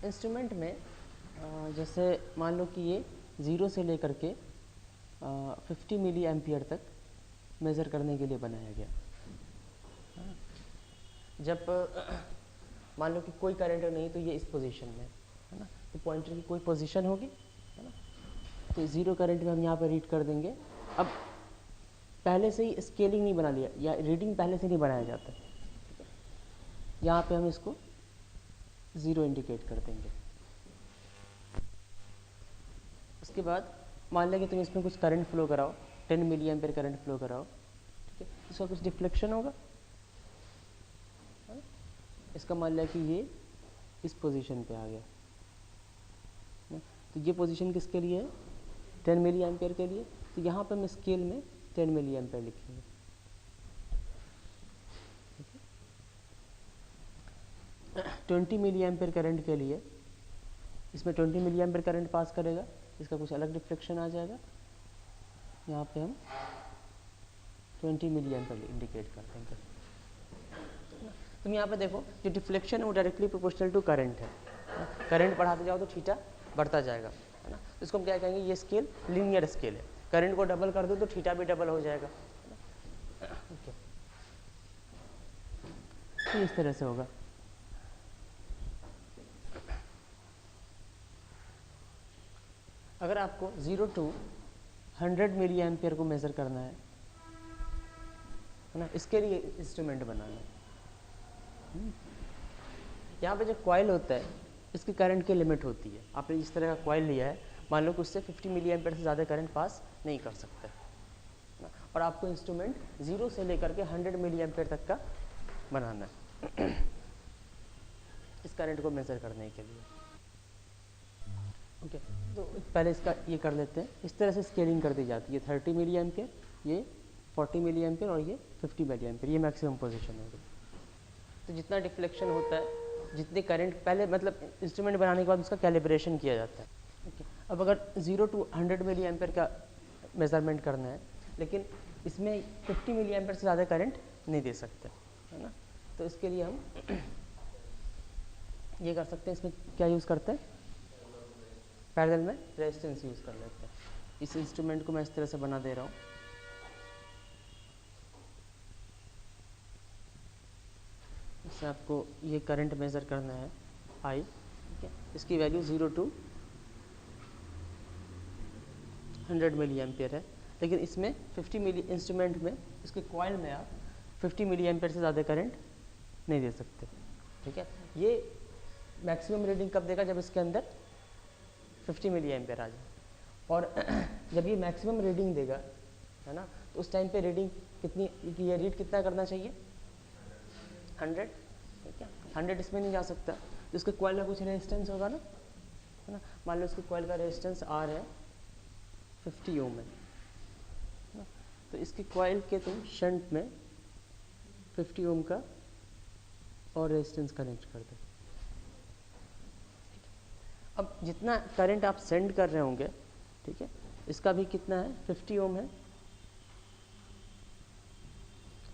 Instrument में जैसे मान लो कि ये 0 से लेकर के 50 मिली एम्पियर तक मेज़र करने के लिए बनाया गया। जब मान लो कि कोई करंट नहीं तो ये इस पोजीशन में है ना, तो पॉइंटर की कोई पोजीशन होगी है ना, तो 0 करंट में हम यहाँ पर रीड कर देंगे। अब पहले से ही स्केलिंग नहीं बना लिया या रीडिंग पहले से नहीं बनाया जाता, यहाँ पे हम इसको 0 इंडिकेट कर देंगे। उसके बाद मान लें कि तुम इसमें कुछ करंट फ्लो कराओ, 10 मिली एम्पियर करंट फ्लो कराओ, ठीक है, इसका कुछ डिफ्लेक्शन होगा, इसका मान लिया कि ये इस पोजीशन पे आ गया, तो ये पोजीशन किसके लिए है, 10 मिली एम्पियर के लिए, तो यहाँ पे हम स्केल में 10 मिली एम्पियर लिखेंगे। 20 मिली एम्पियर करंट के लिए इसमें 20 मिली एम्पियर करंट पास करेगा, इसका कुछ अलग डिफ्लेक्शन आ जाएगा, यहाँ पे हम 20 मिली एम्पियर इंडिकेट कर देंगे। तुम यहाँ पे देखो जो डिफ्लेक्शन है वो डायरेक्टली प्रोपोर्शनल टू करंट है, करंट बढ़ाते जाओ तो थीटा बढ़ता जाएगा, है ना। तो इसको हम क्या कहेंगे, ये स्केल लीनियर स्केल है, करंट को डबल कर दो तो थीटा भी डबल हो जाएगा, ओके। तो इस तरह से होगा। अगर आपको 0 to 100 मिली एम्पियर को मेज़र करना है ना, इसके लिए इंस्ट्रूमेंट बनाना है। यहाँ पे जो कॉइल होता है इसकी करंट की लिमिट होती है। आपने इस तरह का कॉइल लिया है, मान लो कि उससे 50 मिली एम्पियर से ज़्यादा करंट पास नहीं कर सकता, और आपको इंस्ट्रूमेंट 0 से लेकर के 100 मिली एम्पियर तक का बनाना है इस करंट को मेज़र करने के लिए, ओके। तो पहले इसका ये कर लेते हैं, इस तरह से स्केलिंग कर दी जाती है, 30 मिली एम्पियर, ये 40 मिली एम्पियर और ये 50 मिली एम्पियर, ये मैक्सिमम पोजीशन होगी। तो जितना डिफ्लेक्शन होता है, जितने करंट पहले मतलब इंस्ट्रूमेंट बनाने के बाद उसका कैलिब्रेशन किया जाता है, ओके। अब अगर 0 to 100 मिली एम्पियर का मेज़रमेंट करना है, लेकिन इसमें 50 मिली एम्पियर से ज़्यादा करंट नहीं दे सकते, है ना, तो इसके लिए हम ये कर सकते हैं, इसमें क्या यूज़ करते हैं, पैरेलल में रेजिस्टेंस यूज़ कर लेते हैं। इस इंस्ट्रूमेंट को मैं इस तरह से बना दे रहा हूँ, इससे आपको ये करंट मेज़र करना है I, ठीक है, इसकी वैल्यू 0 to 100 मिली एम्पियर है, लेकिन इसमें 50 मिली इंस्ट्रूमेंट में इसके कॉइल में आप 50 मिली एम्पियर से ज़्यादा करंट नहीं दे सकते, ठीक है। ये मैक्सिमम रीडिंग कब देगा, जब इसके अंदर 50 मिली एम्पियर आ जाए, और जब ये मैक्सिमम रीडिंग देगा, है ना, तो उस टाइम पे रीडिंग कितनी, ये रीड कितना करना चाहिए, 100, ठीक है। 100 इसमें नहीं जा सकता, तो इसके कॉइल का कुछ रेजिस्टेंस होगा ना, है ना। मान लो इसके कॉइल का रेजिस्टेंस R है, 50 ओम है ना, तो इसके कॉइल के तुम शंट में 50 ओम का और रेजिस्टेंस कनेक्ट कर दो। अब जितना करंट आप सेंड कर रहे होंगे, ठीक है, इसका भी कितना है, 50 ओम है।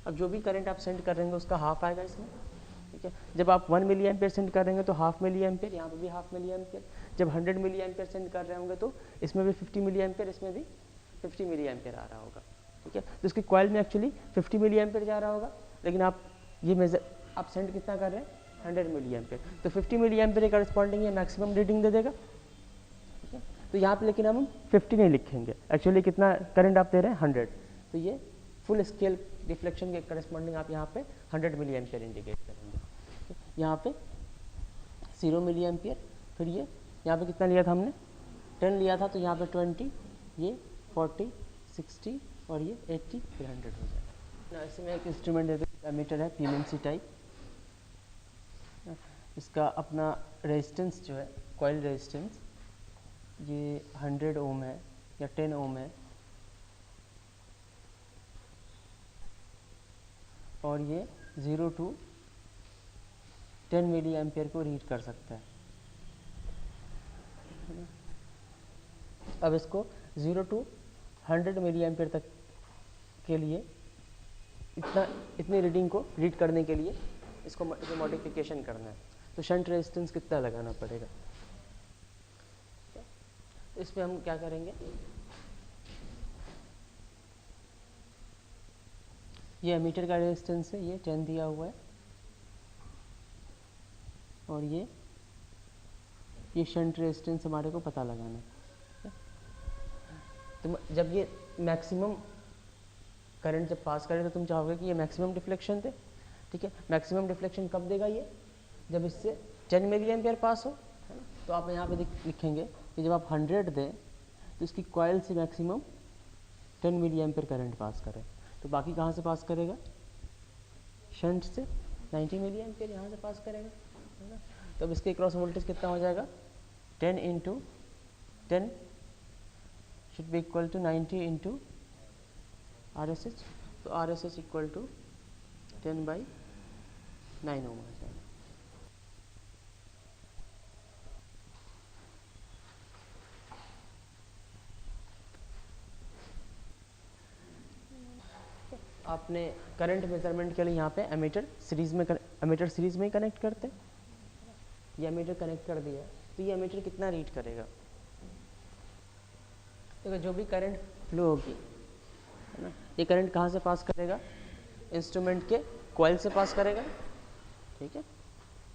अब जो भी करंट आप सेंड कर रहे होंगे उसका हाफ आएगा इसमें, ठीक है। जब आप 1 मिली एम्पियर सेंड कर रहेंगे तो हाफ मिली एम्पियर, यहाँ पे भी हाफ मिली एम्पियर। जब 100 मिली एम्पियर सेंड कर रहे होंगे तो इसमें भी 50 मिली एम्पियर, इसमें भी 50 मिली एम्पियर आ रहा होगा, ठीक है। तो इसकी कॉइल में एक्चुअली 50 मिली एम्पियर जा रहा होगा, लेकिन आप ये मेजर आप सेंड कितना कर रहे हैं, 100 मिली एम्पियर, तो 50 मिली एम्पियर के करस्पॉन्डिंग ये मैक्सिमम रीडिंग दे देगा, ठीक है। तो यहाँ पे लेकिन हम 50 नहीं लिखेंगे, एक्चुअली कितना करंट आप दे रहे हैं, 100, तो ये फुल स्केल रिफ्लेक्शन के करस्पॉन्डिंग आप यहाँ पे 100 मिली एम्पियर इंडिकेट करेंगे। यहाँ पे 0 मिली एम्पियर, फिर ये यहाँ पे कितना लिया था हमने, 10 लिया था, तो यहाँ पे 20, ये 40, 60 और ये 80, फिर 100 हो जाएगा। ऐसे में एक इंस्ट्रूमेंट दे दो, एमीटर है PMMC टाइप, इसका अपना रेजिस्टेंस जो है, कॉइल रेजिस्टेंस, ये 100 ओम है या 10 ओम है, और ये 0 to 10 मिली एम्पियर को रीड कर सकता है। अब इसको 0 to 100 मिली एम्पियर तक के लिए इतनी रीडिंग को रीड करने के लिए इसको मॉडिफिकेशन करना है। तो शंट रेजिस्टेंस कितना लगाना पड़ेगा। इस पे हम क्या करेंगे, ये एमीटर का रेजिस्टेंस है, ये 10 दिया हुआ है, और ये शंट रेजिस्टेंस हमारे को पता लगाना है। तो जब ये मैक्सिमम करंट जब पास करे तो तुम चाहोगे कि ये मैक्सिमम डिफ्लेक्शन दे, ठीक है। मैक्सिमम डिफ्लेक्शन कब देगा ये, जब इससे 10 मिली एम्पियर पास हो, है ना। तो आप यहाँ पे लिखेंगे कि जब आप 100 दें तो इसकी कॉइल से maximum 10 milli ampere current pass करे। तो बाकी कहाँ से पास करेगा, शंट से 90 मिली एम्पियर यहाँ से पास करेगा, है ना। तो अब इसके क्रॉस वोल्टेज कितना हो जाएगा, 10 × 10 should be equal to 90 × RSH। तो RSH इक्वल टू 10/9 ओम आ जाएगा। आपने करंट मेजरमेंट के लिए यहाँ पे एमीटर सीरीज में ही कनेक्ट करते हैं। ये एमीटर कनेक्ट कर दिया, तो ये एमीटर कितना रीड करेगा, देखो जो भी करंट फ्लो होगी, है ना, ये करंट कहाँ से पास करेगा, इंस्ट्रूमेंट के कॉइल से पास करेगा, ठीक है।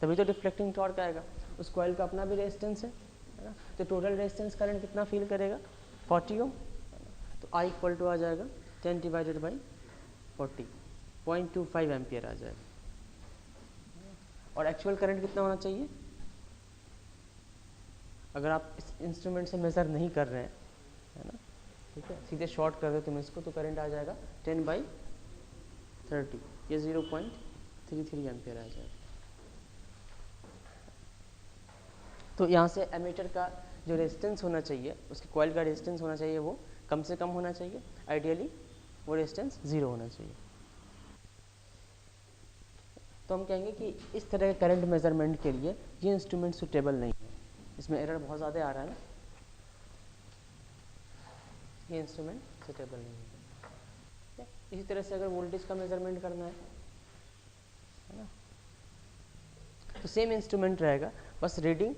तभी तो डिफ्लेक्टिंग टॉर्क आएगा। उस कॉइल का अपना भी रेजिस्टेंस है ना। तो टोटल रेजिस्टेंस करंट कितना फील करेगा, 40 ओम। तो I इक्वल टू आ जाएगा 10 / 40, 0.25 एम्पियर आ जाएगा। और एक्चुअल करंट कितना होना चाहिए, अगर आप इस इंस्ट्रूमेंट से मेजर नहीं कर रहे हैं, है ना, ठीक है, सीधे शॉर्ट कर दो तुम इसको, तो करंट आ जाएगा 10/30, ये 0.33 एम्पियर आ जाएगा। तो यहाँ से एमीटर का जो रेजिस्टेंस होना चाहिए, उसकी कॉइल का रेजिस्टेंस होना चाहिए, वो कम से कम होना चाहिए, आइडियली वो रेजिस्टेंस 0 होना चाहिए। तो हम कहेंगे कि इस तरह के करंट मेजरमेंट के लिए ये इंस्ट्रूमेंट सुटेबल नहीं है, इसमें एरर बहुत ज़्यादा आ रहा है ना, ये इंस्ट्रूमेंट सुटेबल नहीं है। इसी तरह से अगर वोल्टेज का मेजरमेंट करना है ना, तो सेम इंस्ट्रूमेंट रहेगा, बस रीडिंग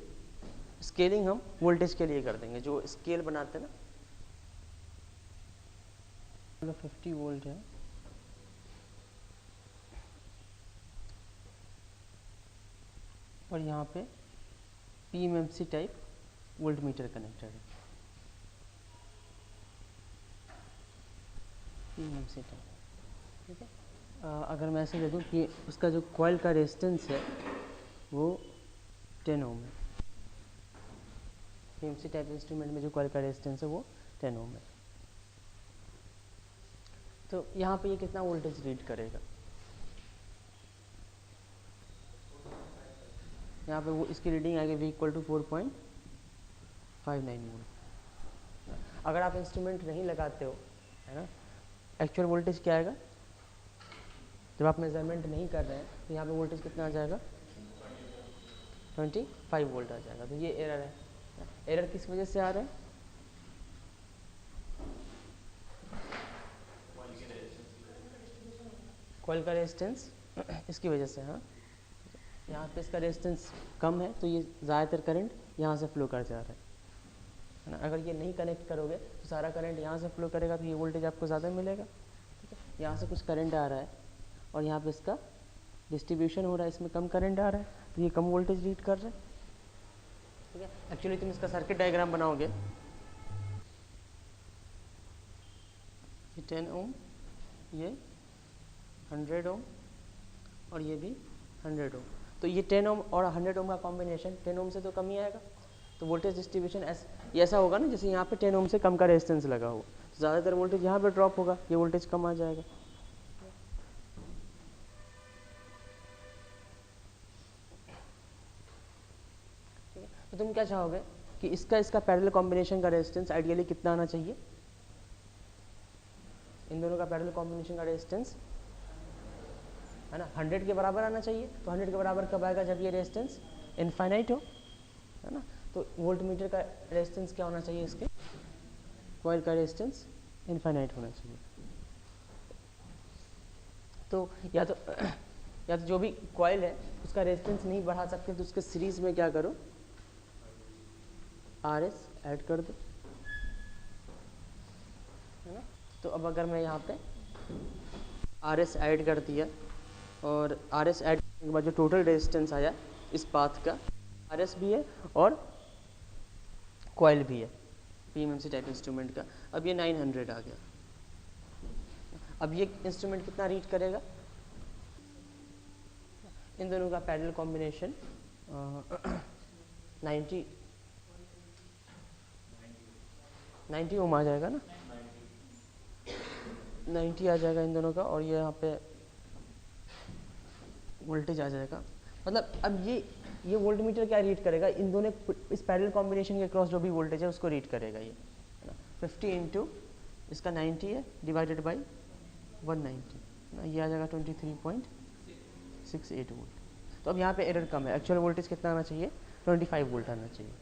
स्केलिंग हम वोल्टेज के लिए कर देंगे, जो स्केल बनाते हैं ना, 50 वोल्ट है, और यहाँ पे PMMC type volt meter connected है, PMMC टाइप, ठीक है। अगर मैं ऐसे दे दूँ कि उसका जो कॉइल का रेजिस्टेंस है वो 10 ओम है, PMMC टाइप इंस्ट्रूमेंट में जो कॉइल का रेजिस्टेंस है वो 10 ओम है। तो यहाँ पे ये कितना वोल्टेज रीड करेगा, यहाँ पे वो इसकी रीडिंग आएगी V इक्वल टू 4.59 वोल्ट। अगर आप इंस्ट्रूमेंट नहीं लगाते हो, है ना, एक्चुअल वोल्टेज क्या आएगा, जब आप मेजरमेंट नहीं कर रहे हैं तो यहाँ पे वोल्टेज कितना आ जाएगा, 25 वोल्ट आ जाएगा। तो ये एरर है। एरर किस वजह से आ रहा है, कॉइल का रेजिस्टेंस इसकी वजह से। हाँ, यहाँ पे इसका रेजिस्टेंस कम है तो ये ज़्यादातर करंट यहाँ से फ्लो कर जा रहा है ना। अगर ये नहीं कनेक्ट करोगे तो सारा करंट यहाँ से फ्लो करेगा, तो ये वोल्टेज आपको ज़्यादा मिलेगा, ठीक है। यहाँ से कुछ करंट आ रहा है और यहाँ पे इसका डिस्ट्रीब्यूशन हो रहा है, इसमें कम करंट आ रहा है, तो ये कम वोल्टेज रीड कर रहा है, ठीक है। एक्चुअली तुम इसका सर्किट डायग्राम बनाओगे, ये 10 ओम, ये 100 ओम, और ये भी 100 ओम। तो ये 10 ओम और 100 ओम का कॉम्बिनेशन 10 ओम से तो कम ही आएगा, तो वोल्टेज डिस्ट्रीब्यूशन ऐसा होगा ना, जैसे यहाँ पे 10 ओम से कम का रेजिस्टेंस लगा हो, तो ज़्यादातर वोल्टेज यहाँ पे ड्रॉप होगा, ये वोल्टेज कम आ जाएगा। तो तुम क्या चाहोगे कि इसका पैरेलल कॉम्बिनेशन का रेजिस्टेंस आइडियली कितना आना चाहिए, इन दोनों का पैरेलल कॉम्बिनेशन का रेजिस्टेंस, है ना, 100 के बराबर आना चाहिए। तो 100 के बराबर कब आएगा, जब ये रेजिस्टेंस इनफाइनाइट हो, है ना। तो वोल्ट मीटर का रेजिस्टेंस क्या होना चाहिए, इसके कॉइल का रेजिस्टेंस इनफाइनाइट होना चाहिए। तो या तो या तो जो भी कॉइल है उसका रेजिस्टेंस नहीं बढ़ा सकते तो उसके सीरीज में क्या करो, RS ऐड कर दो, है ना। तो अब अगर मैं यहाँ पे RS ऐड कर दिया और RS ऐड करने के बाद जो टोटल रेजिस्टेंस आया इस पाथ का, RS भी है और कॉइल भी है PMMC टाइप इंस्ट्रूमेंट का, अब ये 900 आ गया। अब ये इंस्ट्रूमेंट कितना रीड करेगा, इन दोनों का पैरेलल कॉम्बिनेशन 90 ओम आ जाएगा ना, 90 आ जाएगा इन दोनों का, और ये यहाँ पे वोल्टेज आ जाएगा। मतलब अब ये वोल्ट मीटर क्या रीड करेगा, इन दोनों इस पैरेलल कॉम्बिनेशन के क्रॉस जो भी वोल्टेज है उसको रीड करेगा ये, है ना। 50 इंटू इसका 90 है डिवाइडेड बाई 190 ना, ये आ जाएगा 23.68 वोल्ट। तो अब यहाँ पे एरर कम है, एक्चुअल वोल्टेज कितना आना चाहिए, 25 वोल्ट आना चाहिए।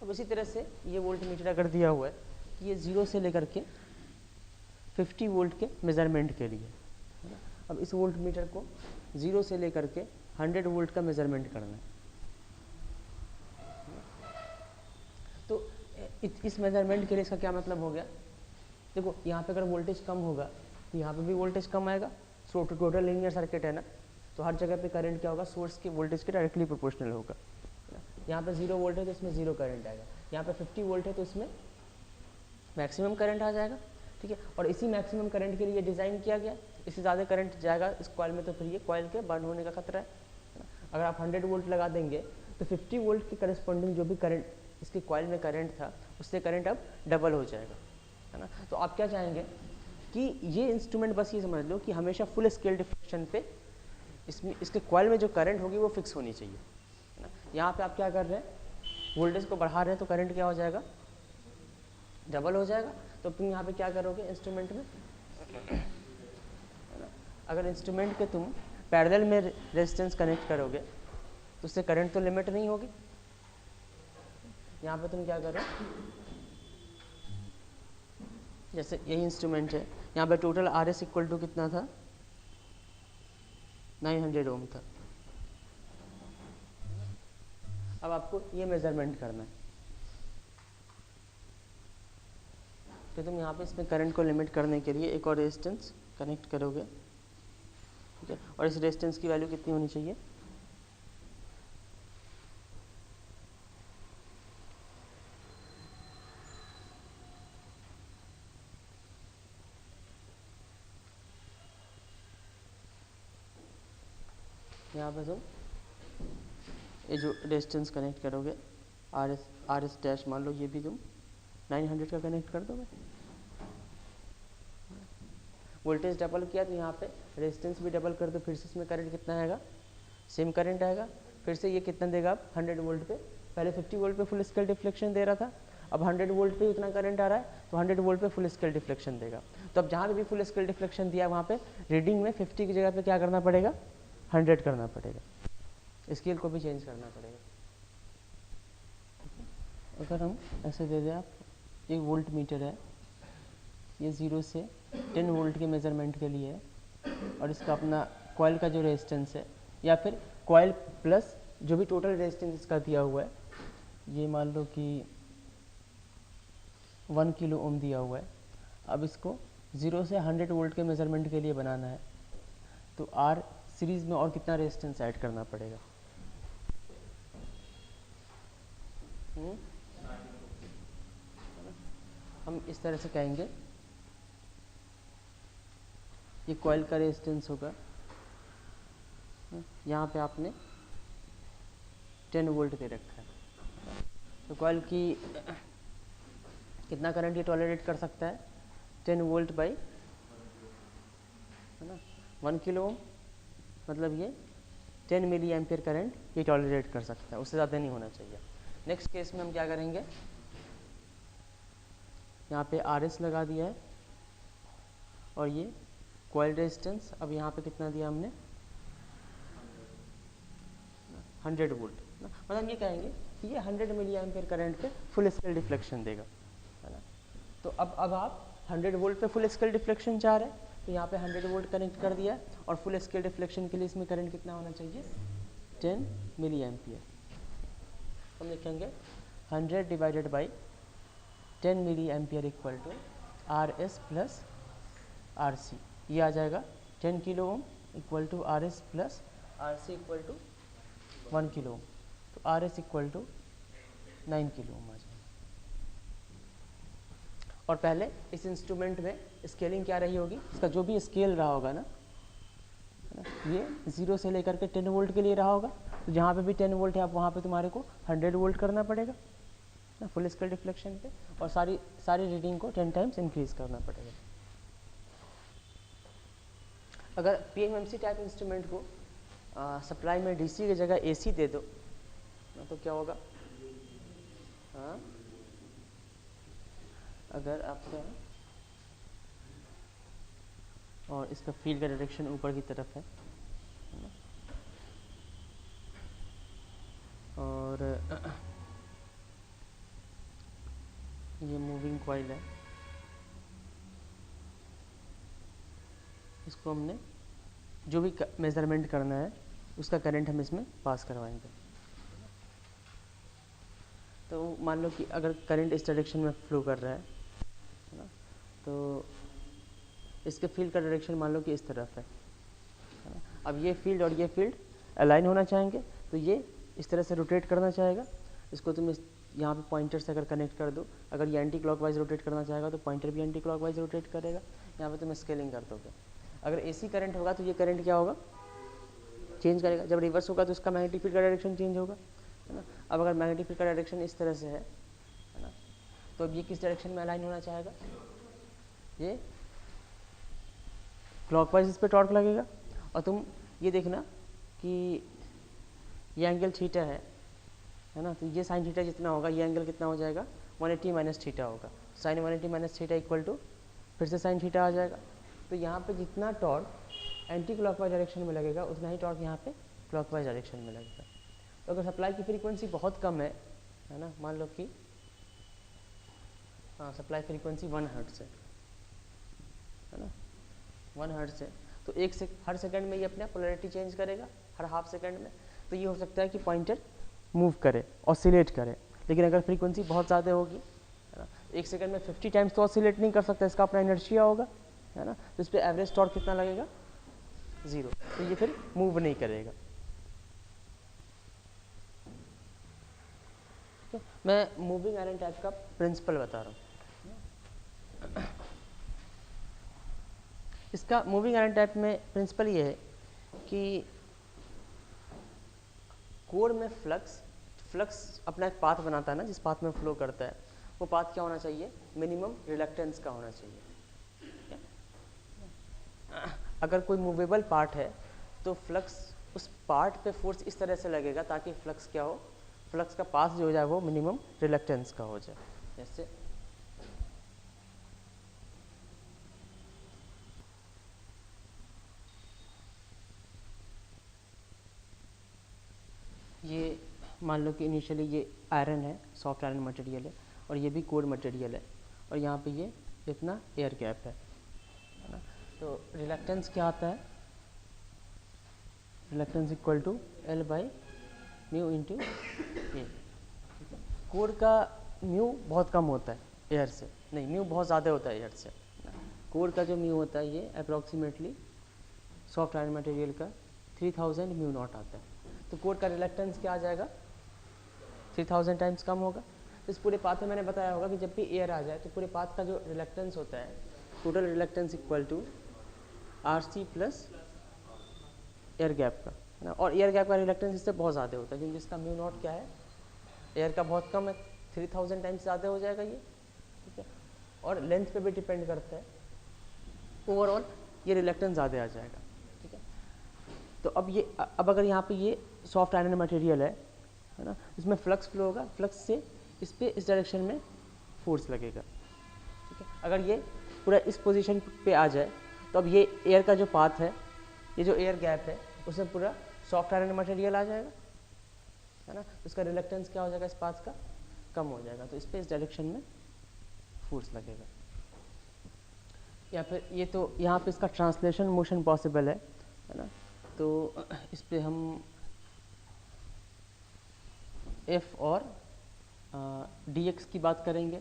अब इसी तरह से ये वोल्ट मीटर अगर दिया हुआ है कि ये 0 से लेकर के 50 वोल्ट के मेज़रमेंट के लिए, अब इस वोल्ट मीटर को 0 से लेकर के 100 वोल्ट का मेज़रमेंट करना है। तो इस मेज़रमेंट के लिए इसका क्या मतलब हो गया, देखो यहाँ पे अगर वोल्टेज कम होगा तो यहाँ पे भी वोल्टेज कम आएगा, सो टोटल लीनियर सर्किट है ना, तो हर जगह पे करंट क्या होगा, सोर्स के वोल्टेज के डायरेक्टली प्रोपोर्शनल होगा। यहाँ पे 0 वोल्ट है तो इसमें 0 करंट आएगा, यहाँ पे 50 वोल्ट है तो इसमें मैक्सिमम करंट आ जाएगा, ठीक है। और इसी मैक्सिमम करंट के लिए डिज़ाइन किया गया, इससे ज़्यादा करंट जाएगा इस कॉइल में तो फिर ये कॉइल के बर्न होने का खतरा है। अगर आप 100 वोल्ट लगा देंगे तो 50 वोल्ट के करस्पॉन्डिंग जो भी करंट इसके कॉइल में करंट था उससे करंट अब डबल हो जाएगा, है ना। तो आप क्या चाहेंगे कि ये इंस्ट्रूमेंट बस ये समझ लो कि हमेशा फुल स्केल डिफ्लेक्शन पे इसके कॉइल में जो करंट होगी वो फिक्स होनी चाहिए, है ना। यहाँ पे आप क्या कर रहे हैं, वोल्टेज को बढ़ा रहे हैं तो करंट क्या हो जाएगा, डबल हो जाएगा। तो तुम यहाँ पे क्या करोगे इंस्ट्रूमेंट में, अगर इंस्ट्रूमेंट के तुम पैरेलल में रेजिस्टेंस कनेक्ट करोगे तो उससे करंट तो लिमिट नहीं होगी। यहाँ पे तुम क्या करो, जैसे यही इंस्ट्रूमेंट है, यहाँ पे टोटल RS इक्वल टू कितना था, 900 ओम था। अब आपको ये मेजरमेंट करना है, तो तुम यहाँ पे इसमें करंट को लिमिट करने के लिए एक और रेजिस्टेंस कनेक्ट करोगे, ठीक है। और इस रेजिस्टेंस की वैल्यू कितनी होनी चाहिए, यहाँ पे तुम ये जो रेजिस्टेंस कनेक्ट करोगे RS डैश मान लो, ये भी तुम 900 का कनेक्ट कर दोगे। वोल्टेज डबल किया तो यहाँ पे रेजिस्टेंस भी डबल कर दो, फिर से इसमें करंट कितना आएगा, सेम करंट आएगा। फिर से ये कितना देगा आप 100 वोल्ट पे, पहले 50 वोल्ट पे फुल स्केल डिफ्लेक्शन दे रहा था, अब 100 वोल्ट पे उतना करंट आ रहा है तो 100 वोल्ट पे फुल स्केल डिफ्लेक्शन देगा। तो अब जहाँ भी फुल स्केल डिफ्लेक्शन दिया वहाँ पे रीडिंग में 50 की जगह पे क्या करना पड़ेगा, 100 करना पड़ेगा, स्केल को भी चेंज करना पड़ेगा। अगर हम ऐसे दे दें, आप एक वोल्ट मीटर है, ये 0 से 10 वोल्ट के मेज़रमेंट के लिए है, और इसका अपना कॉइल का जो रेजिस्टेंस है या फिर कॉइल प्लस जो भी टोटल रेजिस्टेंस इसका दिया हुआ है, ये मान लो कि 1 किलो ओम दिया हुआ है। अब इसको 0 से 100 वोल्ट के मेज़रमेंट के लिए बनाना है तो R सीरीज़ में और कितना रेजिस्टेंस ऐड करना पड़ेगा, हम इस तरह से कहेंगे, ये कॉइल का रेजिस्टेंस होगा, यहाँ पे आपने 10 वोल्ट दे रखा है, तो कॉइल की कितना करंट ये टॉलरेट कर सकता है, 10 वोल्ट बाई, है ना, 1 किलो ओम, मतलब ये 10 मिली एम्पियर करंट ये टॉलरेट कर सकता है, उससे ज़्यादा नहीं होना चाहिए। नेक्स्ट केस में हम क्या करेंगे, यहाँ पे RS लगा दिया है और ये कॉइल रेजिस्टेंस, अब यहाँ पे कितना दिया हमने, 100 वोल्ट, मतलब ये कहेंगे कि ये 100 मिली एम्पियर करंट पे फुल स्केल डिफ्लेक्शन देगा, है ना। तो अब आप 100 वोल्ट पे फुल स्केल डिफ्लेक्शन चाह रहे हैं, तो यहाँ पे 100 वोल्ट कनेक्ट कर दिया है, और फुल स्केल डिफ्लेक्शन के लिए इसमें करंट कितना होना चाहिए, 10 मिली एम्पियर। हम लिखेंगे 100 divided by 10 milli ampere equal to R S plus R C. ये आ जाएगा 10 kilo ohm equal to R S plus R C equal to 1 kilo ohm, तो R S equal to 9 kilo ohm आ जाएगा। और पहले इस इंस्ट्रूमेंट में स्केलिंग क्या रही होगी, इसका जो भी स्केल रहा होगा ना, ये 0 से लेकर के 10 वोल्ट के लिए रहा होगा, तो जहाँ पे भी 10 वोल्ट है आप वहाँ पे तुम्हारे को 100 वोल्ट करना पड़ेगा ना फुल स्केल डिफ्लेक्शन पे, और सारी रीडिंग को 10 टाइम्स इंक्रीज करना पड़ेगा। अगर पीएमएमसी टाइप इंस्ट्रूमेंट को सप्लाई में डीसी की जगह एसी दे दो तो क्या होगा, हाँ अगर आपका और इसका फील्ड का डायरेक्शन ऊपर की तरफ है ना, और ये मूविंग कॉइल है, इसको हमने जो भी मेजरमेंट करना है उसका करंट हम इसमें पास करवाएंगे। तो मान लो कि अगर करंट इस डायरेक्शन में फ्लो कर रहा है ना, तो इसके फील्ड का डायरेक्शन मान लो कि इस तरफ है ना। अब ये फील्ड और ये फील्ड अलाइन होना चाहेंगे, तो ये इस तरह से रोटेट करना चाहेगा। इसको तुम यहाँ पे पॉइंटर से अगर कनेक्ट कर दो, अगर ये एंटी क्लॉकवाइज रोटेट करना चाहेगा तो पॉइंटर भी एंटी क्लॉकवाइज रोटेट करेगा। यहाँ पे तुम स्केलिंग कर दोगे। अगर एसी करंट होगा तो ये करंट क्या होगा, चेंज करेगा। जब रिवर्स होगा तो उसका मैग्नेटिक फील्ड का डायरेक्शन चेंज होगा, है ना। अब अगर मैग्नेटिक फील्ड का डायरेक्शन इस तरह से है ना, तो अब ये किस डायरेक्शन में अलाइन होना चाहेगा, ये क्लॉकवाइज इस पर टॉर्क लगेगा। और तुम ये देखना कि ये एंगल थीटा है ना, तो ये साइन थीटा जितना होगा ये एंगल कितना हो जाएगा, 180 माइनस थीटा होगा। Sine 180 minus theta equal to फिर से साइन थीटा आ जाएगा। तो यहाँ पे जितना टॉर्क एंटी क्लॉकवाइज डायरेक्शन में लगेगा उतना ही टॉर्क यहाँ पे क्लॉकवाइज डायरेक्शन में लगेगा। तो अगर सप्लाई की फ्रीक्वेंसी बहुत कम है ना, मान लो कि हाँ सप्लाई फ्रीक्वेंसी 1 हर्ट्ज है ना, 1 हर्ट्ज है, तो हर सेकंड में ये अपना पोलैरिटी चेंज करेगा, हर हाफ सेकंड में। तो ये हो सकता है कि पॉइंटर मूव करे, ऑसिलेट करे। लेकिन अगर फ्रीक्वेंसी बहुत ज़्यादा होगी है ना, 1 सेकंड में 50 टाइम्स तो ऑसिलेट नहीं कर सकता, इसका अपना इनर्शिया होगा है ना। तो इस पर एवरेज टॉर्क कितना लगेगा, 0। तो ये फिर मूव नहीं करेगा। तो मैं मूविंग आयरन टाइप का प्रिंसिपल बता रहा हूँ। इसका मूविंग आयरन टाइप में प्रिंसिपल ये है कि कोर में फ्लक्स अपना एक पाथ बनाता है ना, जिस पाथ में फ्लो करता है वो पाथ क्या होना चाहिए, मिनिमम रिलक्टेंस का होना चाहिए। अगर कोई मूवेबल पार्ट है तो फ्लक्स उस पार्ट पे फोर्स इस तरह से लगेगा ताकि फ्लक्स क्या हो, फ्लक्स का पाथ जो हो जाए वो मिनिमम रिलक्टेंस का हो जाए। जैसे ये मान लो कि इनिशियली ये आयरन है, सॉफ्ट आयरन मटेरियल है, और ये भी कोर मटेरियल है, और यहाँ पे ये इतना एयर गैप है ना। तो रिलक्टेंस क्या आता है, reluctance equal to L by mu into A. Core का म्यू बहुत कम होता है एयर से, नहीं म्यू बहुत ज़्यादा होता है एयर से। कोर का जो म्यू होता है ये अप्रॉक्सीमेटली सॉफ्ट आयरन मटेरियल का 3000 म्यू नॉट आता है। तो कोर का रिलक्टेंस क्या आ जाएगा, 3000 टाइम्स कम होगा। तो इस पूरे पाथ में मैंने बताया होगा कि जब भी एयर आ जाए तो पूरे पाथ का जो रिलक्टेंस होता है, total reluctance equal to RC plus air gap का है ना। और एयर गैप का रिलक्टेंस इससे बहुत ज़्यादा होता है क्योंकि इसका म्यू नॉट क्या है, एयर का बहुत कम है, 3000 टाइम्स ज़्यादा हो जाएगा ये, ठीक है। और लेंथ पे भी डिपेंड करता है, ओवरऑल ये रिलक्टेंस ज़्यादा आ जाएगा, ठीक है। तो अब अगर यहाँ पे ये सॉफ्ट आयरन मटेरियल है ना, इसमें फ्लक्स फ्लो होगा, फ्लक्स से इस पे इस डायरेक्शन में फोर्स लगेगा, ठीक है। अगर ये पूरा इस पोजीशन पे आ जाए तो अब ये एयर का जो पाथ है, ये जो एयर गैप है उसमें पूरा सॉफ्ट आयरन मटेरियल आ जाएगा है ना। तो इसका रिलक्टेंस क्या हो जाएगा, इस पाथ का कम हो जाएगा, तो इस पे इस डायरेक्शन में फोर्स लगेगा। या फिर ये तो यहाँ पे इसका ट्रांसलेशन मोशन पॉसिबल है ना, तो इस पे हम एफ और dx की बात करेंगे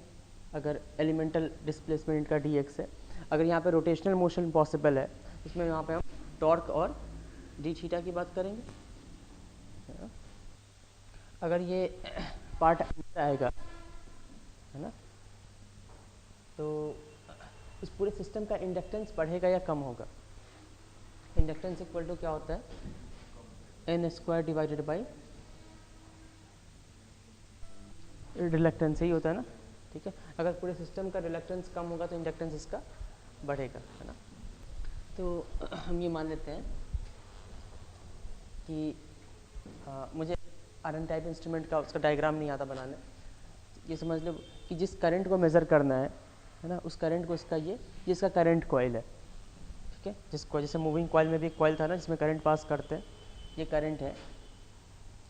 अगर एलिमेंटल डिस्प्लेसमेंट का dx है। अगर यहाँ पे रोटेशनल मोशन पॉसिबल है इसमें यहाँ पे हम टॉर्क और डी थीटा की बात करेंगे। अगर ये पार्ट आएगा है ना, तो इस पूरे सिस्टम का इंडक्टेंस बढ़ेगा या कम होगा। इंडक्टेंस इक्वल टू क्या होता है, N square divided by reluctance ही होता है ना, ठीक है। अगर पूरे सिस्टम का रिलक्टेंस कम होगा तो इंडक्टेंस इसका बढ़ेगा, है ना। तो हम ये मान लेते हैं कि मुझे आयरन टाइप इंस्ट्रूमेंट का उसका डायग्राम नहीं आता बनाने। ये समझ लो कि जिस करंट को मेज़र करना है ना, उस करंट को इसका ये इसका करंट कॉइल है, ठीक है। जिसको जैसे मूविंग कॉइल में भी एक कॉइल था ना जिसमें करंट पास करते हैं, ये करंट है।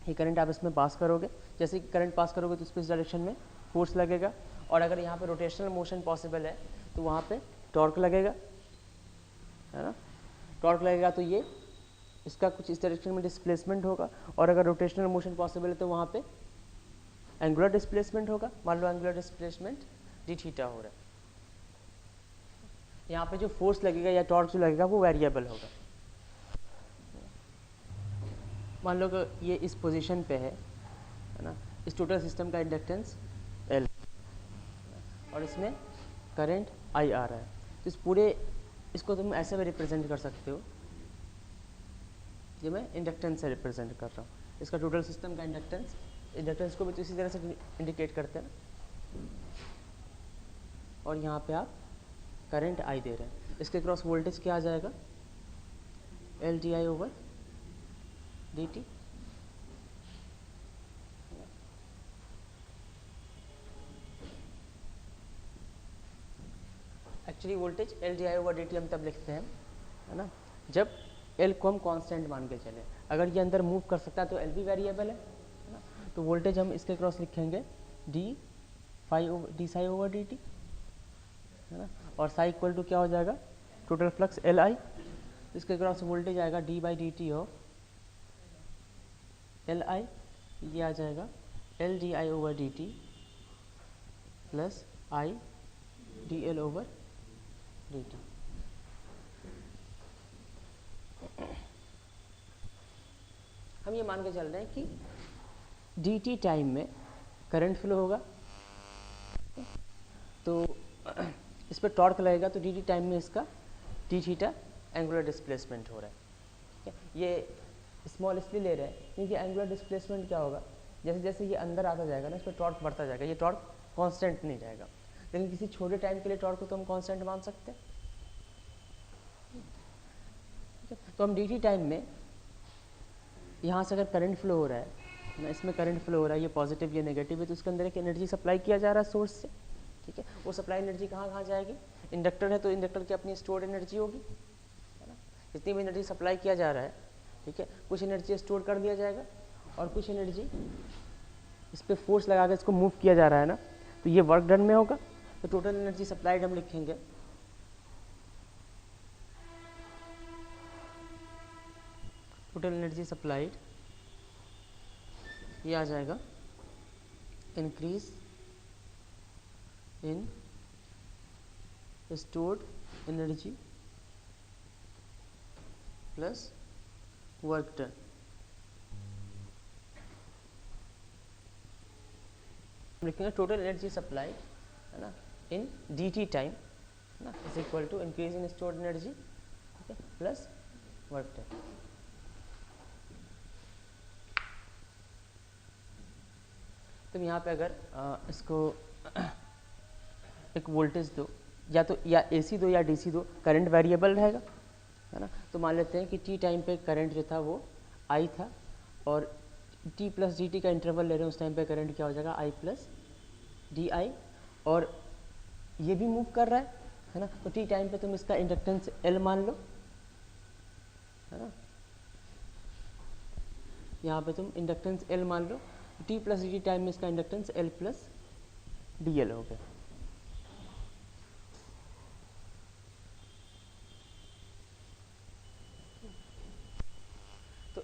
ये करंट आप इसमें पास करोगे, जैसे कि करंट पास करोगे तो इस डायरेक्शन में फोर्स लगेगा, और अगर यहाँ पे रोटेशनल मोशन पॉसिबल है तो वहाँ पे टॉर्क लगेगा, है ना। टॉर्क लगेगा तो ये इसका कुछ इस डायरेक्शन में डिस्प्लेसमेंट होगा, और अगर रोटेशनल मोशन पॉसिबल है तो वहाँ पे एंगुलर डिस्प्लेसमेंट होगा। मान लो एंगुलर डिस्प्लेसमेंट डी थीटा हो रहा है, यहाँ पे जो फोर्स लगेगा या टॉर्क जो लगेगा वो वेरिएबल होगा। मान लो कि ये इस पोजीशन पे है ना, इस टोटल सिस्टम का इंडक्टेंस L और इसमें करंट I आ रहा है, तो इस पूरे इसको तुम ऐसे भी रिप्रेजेंट कर सकते हो, ये मैं इंडक्टेंस से रिप्रेजेंट कर रहा हूँ। इसका टोटल सिस्टम का इंडक्टेंस को भी तो इसी तरह से इंडिकेट करते हैं ना, और यहाँ पे आप करंट I दे रहे हैं। इसके क्रॉस वोल्टेज क्या आ जाएगा, L D I over D T. Actually voltage L D I over D T हम तब लिखते हैं, है ना, जब एल को हम कांस्टेंट मान के चले। अगर ये अंदर मूव कर सकता है तो एल भी वेरिएबल है ना, तो वोल्टेज हम इसके क्रॉस लिखेंगे D Sai over D T, है ना, और साई इक्वल टू क्या हो जाएगा, टोटल फ्लक्स एल आई। इसके क्रॉस वोल्टेज आएगा D by D T of L I, ये आ जाएगा L D I over D T plus I D L over D T. हम ये मान के चल रहे हैं कि डी टी टाइम में करंट फ्लो होगा, तो इस पर टॉर्क लगेगा, तो डी टी टाइम में इसका डी थीटा एंगुलर डिस्प्लेसमेंट हो रहा है, ठीक है। ये स्मॉल इसलिए ले रहे हैं क्योंकि एंगुलर डिस्प्लेसमेंट क्या होगा, जैसे जैसे ये अंदर आता जाएगा ना, इस पर टॉर्क बढ़ता जाएगा, ये टॉर्क कांस्टेंट नहीं रहेगा। लेकिन किसी छोटे टाइम के लिए टॉर्क को तो हम कांस्टेंट मान सकते हैं, ठीक है। तो हम डी टी टाइम में यहाँ से अगर करंट फ्लो हो रहा है ना, इसमें करंट फ्लो हो रहा है, ये पॉजिटिव ये नेगेटिव है, तो उसके अंदर एक एनर्जी सप्लाई किया जा रहा है सोर्स से, ठीक है। वो सप्लाई एनर्जी कहाँ कहाँ जाएगी, इंडक्टर है तो इंडक्टर की अपनी स्टोर्ड एनर्जी होगी, है ना। जितनी भी एनर्जी सप्लाई किया जा रहा है, ठीक है, कुछ एनर्जी स्टोर कर दिया जाएगा और कुछ एनर्जी इस पर फोर्स लगा के इसको मूव किया जा रहा है ना, तो ये वर्क डन में होगा। तो टोटल एनर्जी सप्लाइड हम लिखेंगे टोटल एनर्जी सप्लाइड, ये आ जाएगा increase in stored energy plus work done. लिखेंगे टोटल एनर्जी सप्लाइड, है ना, इन डी टी टाइम, है ना, is equal to increase in stored energy, ठीक है, प्लस वर्क डन। तुम यहाँ पे अगर इसको एक वोल्टेज दो, या एसी दो या डीसी दो, करंट वेरिएबल रहेगा, है ना। तो मान लेते हैं कि टी टाइम पे करंट जो था वो आई था, और टी प्लस डी टी का इंटरवल ले रहे हैं, उस टाइम पे करंट क्या हो जाएगा, आई प्लस डी आई, और ये भी मूव कर रहा है ना। तो टी टाइम पे तुम इसका इंडक्टेंस एल मान लो, है ना, यहाँ पे तुम इंडक्टेंस एल मान लो, T plus D T time में इसका inductance L plus D L हो गया।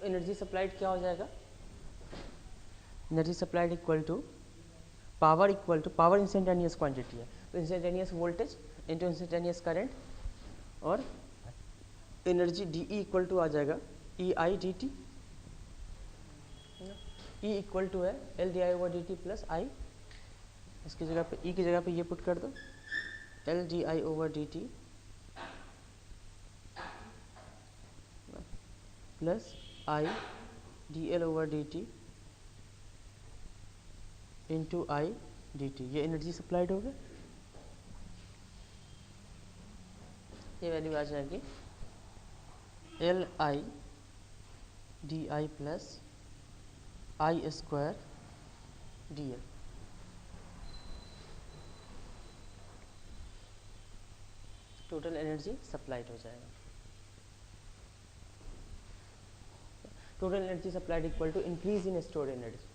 एनर्जी सप्लाइड क्या हो जाएगा, energy supplied equal to power instantaneous quantity है, तो instantaneous voltage into instantaneous current, और energy D E equal to आ जाएगा E I D T, E equal to है L D I over D T plus I, इसकी जगह पे ई की जगह पे ये पुट कर दो L D I over D T plus I D L over D T into I D T, ये एनर्जी सप्लाइड हो गया। ये वैल्यू आ जाएगी L I D I plus I square D L. Total energy supplied हो जाएगा। Total energy supplied equal to increase in stored energy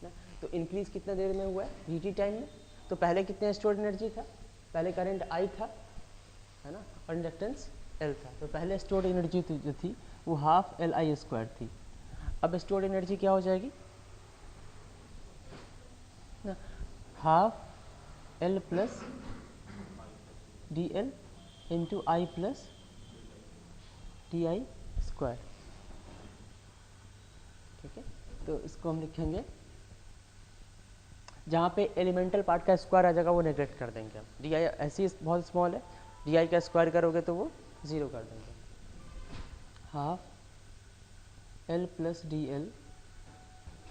ना, तो इंक्रीज कितना देर में हुआ है, dt टाइम में। तो पहले कितने स्टोर्ड एनर्जी था, पहले करंट I था, है ना, और इंडक्टेंस L था, तो पहले स्टोर्ड एनर्जी जो थी वो हाफ LI² थी। अब स्टोर्ड एनर्जी क्या हो जाएगी ना, half L plus DL into I plus DI square, ठीक है। तो इसको हम लिखेंगे, जहाँ पे एलिमेंटल पार्ट का स्क्वायर आ जाएगा वो नेगलेक्ट कर देंगे हम, डी आई ऐसी बहुत स्मॉल है, डी आई का स्क्वायर करोगे तो वो 0 कर देंगे। Half L plus D L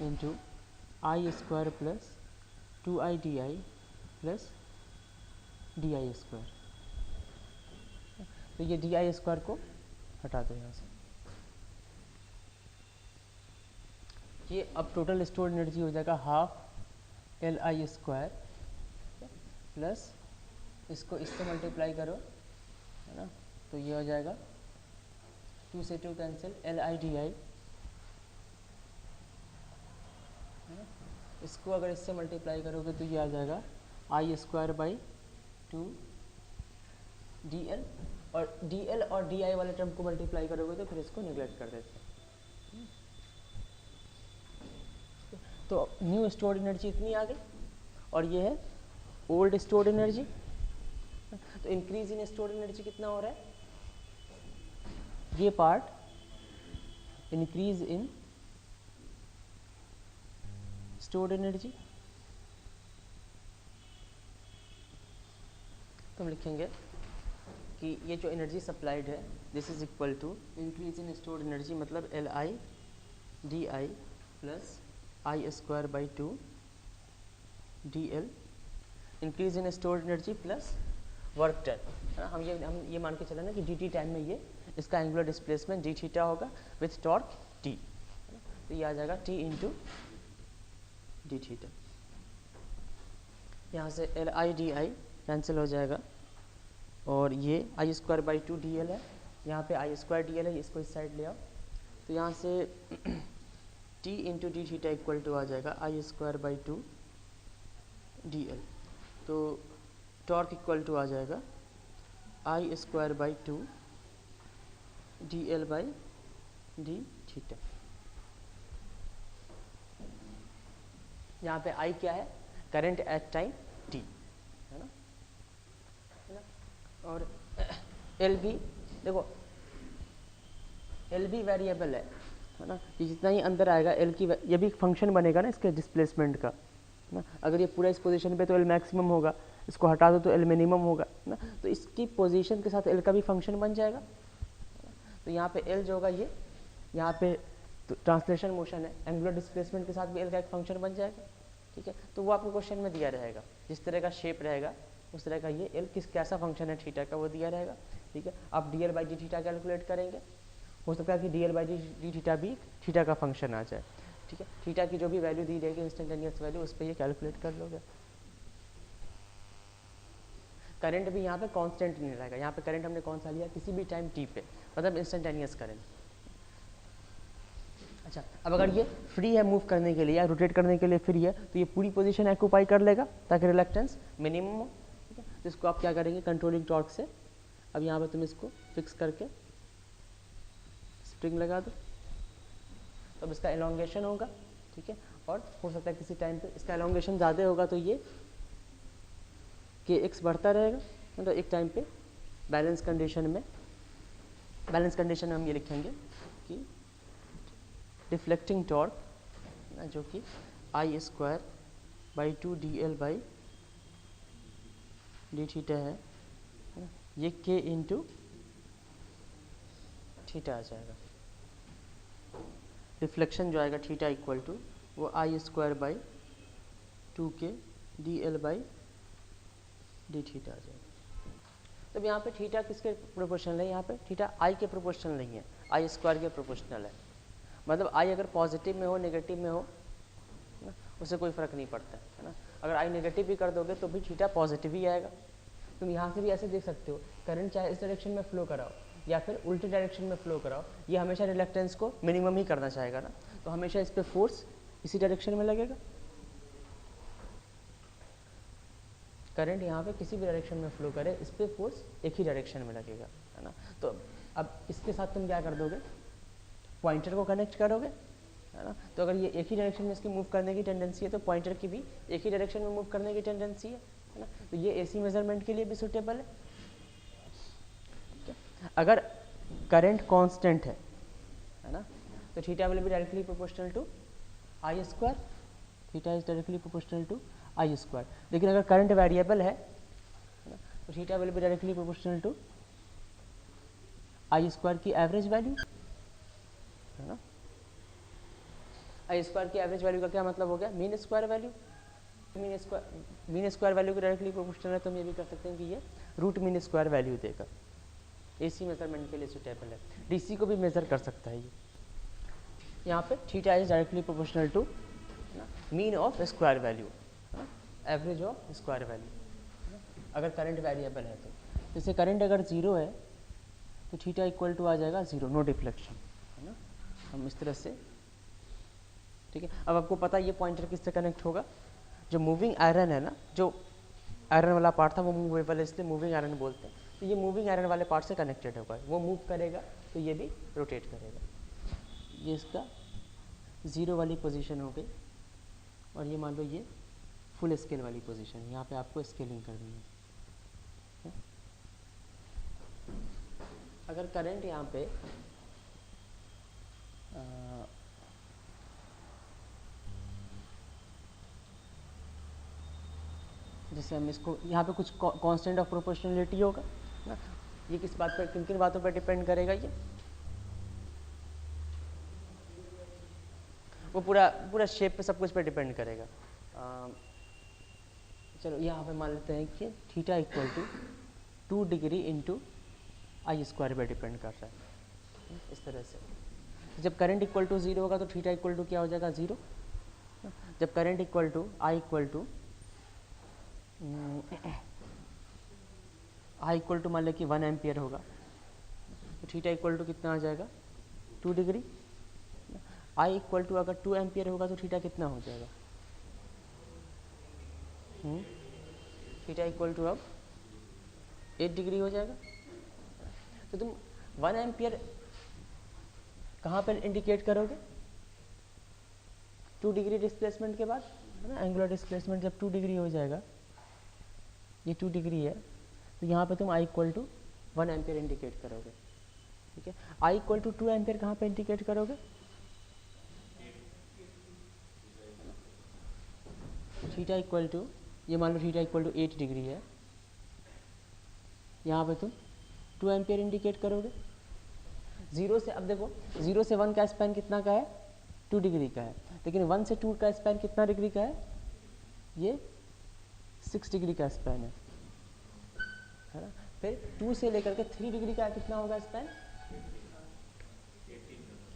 into I square plus 2i D I plus D I square, तो ये डी आई स्क्वायर को हटा दो यहाँ से। ये अब टोटल स्टोर्ड एनर्जी हो जाएगा हाफ LI² प्लस इसको इससे मल्टीप्लाई करो, है ना, तो ये हो जाएगा 2 से 2 कैंसिल LI DI, इसको अगर इससे मल्टीप्लाई करोगे तो ये आ जाएगा I² 2 DL, और DL और DI वाले टर्म को मल्टीप्लाई करोगे तो फिर इसको निगलेक्ट कर देते हैं। तो न्यू स्टोर्ड एनर्जी इतनी आ गई, और ये है ओल्ड स्टोर्ड एनर्जी। तो इंक्रीज इन स्टोर्ड एनर्जी कितना हो रहा है, ये part increase in stored energy, तो हम लिखेंगे कि ये जो एनर्जी सप्लाइड है this is equal to increase in stored energy, मतलब LI DI plus I² 2 DL increase in stored energy plus work done, है ना। हम ये मान के चले ना कि dt टाइम में ये इसका एंगुलर डिस्प्लेसमेंट d थीटा होगा विथ टॉर्क t, तो ये आ जाएगा t इंटू डी थीटा। यहाँ से LI DI कैंसिल हो जाएगा, और ये I² 2 DL है, यहाँ पे I² DL है, इसको इस साइड ले आओ, तो यहाँ से t into D theta equal to आ जाएगा I² 2 DL, तो टॉर्क इक्वल टू आ जाएगा I² 2 DL by D theta. यहाँ पे I क्या है, करंट एट टाइम t, है ना, और एल भी देखो, एल भी वेरिएबल है ना, कि जितना ही अंदर आएगा एल की ये भी फंक्शन बनेगा ना इसके डिस्प्लेसमेंट का ना। अगर ये पूरा इस पोजीशन पे तो एल मैक्सिमम होगा, इसको हटा दो तो एल मिनिमम होगा ना, तो इसकी पोजीशन के साथ एल का भी फंक्शन बन जाएगा। तो यहाँ पे एल जो होगा ये यहाँ पे तो ट्रांसलेशन मोशन है, एंगुलर डिस्प्लेसमेंट के साथ भी एल का एक फंक्शन बन जाएगा, ठीक है। तो वो आपको क्वेश्चन में दिया रहेगा, जिस तरह का शेप रहेगा उस तरह का ये एल कैसा फंक्शन है थीटा का वो दिया रहेगा, ठीक है। आप DL by D theta calculate करेंगे, हो सकता है कि DL बाई डी थीटा भी थीटा का फंक्शन आ जाए, ठीक है। थीटा की जो भी वैल्यू दी रहेगी इंस्टेंटेनियस वैल्यू उस पर ये कैलकुलेट कर लोगे। करंट भी यहाँ पे कांस्टेंट नहीं रहेगा, यहाँ पे करंट हमने कौन सा लिया, किसी भी टाइम t पे, मतलब इंस्टेंटेनियस करंट। अच्छा, अब अगर ये फ्री है मूव करने के लिए या रोटेट करने के लिए फ्री है, तो ये पूरी पोजीशन ऑक्यूपाई कर लेगा ताकि रिलक्टेंस मिनिमम हो, ठीक है। तो इसको आप क्या करेंगे, कंट्रोलिंग टॉर्क से अब यहाँ पर तुम इसको फिक्स करके स्प्रिंग लगा दो, तो अब इसका एलोंगेशन होगा, ठीक है, और हो सकता है किसी टाइम पे इसका एलोंगेशन ज़्यादा होगा तो ये के एक्स बढ़ता रहेगा, मतलब एक टाइम पे बैलेंस कंडीशन में हम ये लिखेंगे कि डिफ्लेक्टिंग टॉर्क जो कि I square by 2 DL by D theta है, ये के इंटू थीटा आ जाएगा। रिफ्लेक्शन जो आएगा थीटा इक्वल टू वो I square by 2k DL by D theta आ जाएगा। तब यहाँ पे थीटा किसके प्रोपोर्शनल है, यहाँ पे थीटा आई के प्रोपोर्शनल नहीं है, आई स्क्वायर के प्रोपोर्शनल है। मतलब आई अगर पॉजिटिव में हो नेगेटिव में हो ना, उससे कोई फ़र्क नहीं पड़ता है ना। अगर आई नेगेटिव भी कर दोगे तो भी थीटा पॉजिटिव ही आएगा। तुम यहाँ से भी ऐसे देख सकते हो, करंट चाहे इस डायरेक्शन में फ्लो कराओ या फिर उल्टे डायरेक्शन में फ्लो कराओ, ये हमेशा रिलक्टेंस को मिनिमम ही करना चाहेगा ना, तो हमेशा इस पर फोर्स इसी डायरेक्शन में लगेगा। करंट यहाँ पे किसी भी डायरेक्शन में फ्लो करे, इस पर फोर्स एक ही डायरेक्शन में लगेगा, है ना। तो अब इसके साथ तुम क्या कर दोगे, पॉइंटर को कनेक्ट करोगे, है ना। तो अगर ये एक ही डायरेक्शन में इसकी मूव करने की टेंडेंसी है तो पॉइंटर की भी एक ही डायरेक्शन में मूव करने की टेंडेंसी है ना। तो ये एसी मेजरमेंट के लिए भी सूटेबल है। अगर करंट कांस्टेंट है ना, तो theta will be directly proportional to I square, theta is directly proportional to I square. लेकिन अगर करंट वेरिएबल है ना, तो theta will be directly proportional to I square की एवरेज वैल्यू, है ना। आई स्क्वायर की एवरेज वैल्यू का क्या मतलब हो गया, mean square value. Mean square value की डायरेक्टली प्रोपोर्शनल है, तो हम ये भी कर सकते हैं कि ये रूट मीन स्क्वायर वैल्यू देगा। एसी मेजरमेंट के लिए सुटेबल है, डीसी को भी मेजर कर सकता है ये। यहाँ पे theta is directly proportional to mean of square value, average of square value, अगर करंट वेरिएबल है तो। जैसे करंट अगर जीरो है तो थीटा इक्वल टू आ जाएगा जीरो, नो डिफ्लेक्शन, है ना। हम इस तरह से, ठीक है। अब आपको पता है ये पॉइंटर किससे कनेक्ट होगा, जो मूविंग आयरन है ना, जो आयरन वाला पार्ट था वो मूवेबल है इसलिए मूविंग आयरन बोलते हैं। तो ये मूविंग आयरन वाले पार्ट से कनेक्टेड होगा, वो मूव करेगा तो ये भी रोटेट करेगा। ये इसका ज़ीरो वाली पोजीशन हो गई, और ये मान लो ये फुल स्केल वाली पोजीशन, यहाँ पे आपको स्केलिंग करनी है। अगर करंट यहाँ पे जैसे हम इसको यहाँ पे कुछ कांस्टेंट ऑफ प्रोपोर्शनलिटी होगा ना, ये किस बात पर, किन किन बातों पर डिपेंड करेगा, ये वो पूरा शेप पे सब कुछ पे डिपेंड करेगा। चलो यहाँ पे मान लेते हैं कि theta equal to 2 degree into I square पे डिपेंड कर रहा है, इस तरह से। जब करंट इक्वल टू ज़ीरो होगा तो थीटा इक्वल टू क्या हो जाएगा, ज़ीरो। जब current equal to I equal to मान लें कि 1 एम्पियर होगा तो थीटा इक्वल टू कितना आ जाएगा, 2 डिग्री। आई इक्वल टू अगर 2 एम्पियर होगा तो थीटा कितना हो जाएगा, थीटा इक्वल टू अब 8 डिग्री हो जाएगा। तो तुम 1 एम्पियर कहाँ पर इंडिकेट करोगे, 2 डिग्री डिस्प्लेसमेंट के बाद, है ना। एंगुलर डिस्प्लेसमेंट जब 2 डिग्री हो जाएगा, ये 2 डिग्री है, तो यहाँ पे तुम आई इक्वल टू 1 एम्पियर इंडिकेट करोगे, ठीक है। आई इक्वल टू 2 एम्पियर कहाँ पे इंडिकेट करोगे, थीटा इक्वल टू, ये मान लो थीटा इक्वल टू 8 डिग्री है, यहाँ पे तुम 2 एम्पियर इंडिकेट करोगे। जीरो से, अब देखो 0 से 1 का स्पैन कितना का है, 2 डिग्री का है, लेकिन 1 से 2 का स्पैन कितना डिग्री का है, ये 6 डिग्री का स्पैन है ना। फिर 2 से लेकर के 3 डिग्री का कितना होगा स्पैन,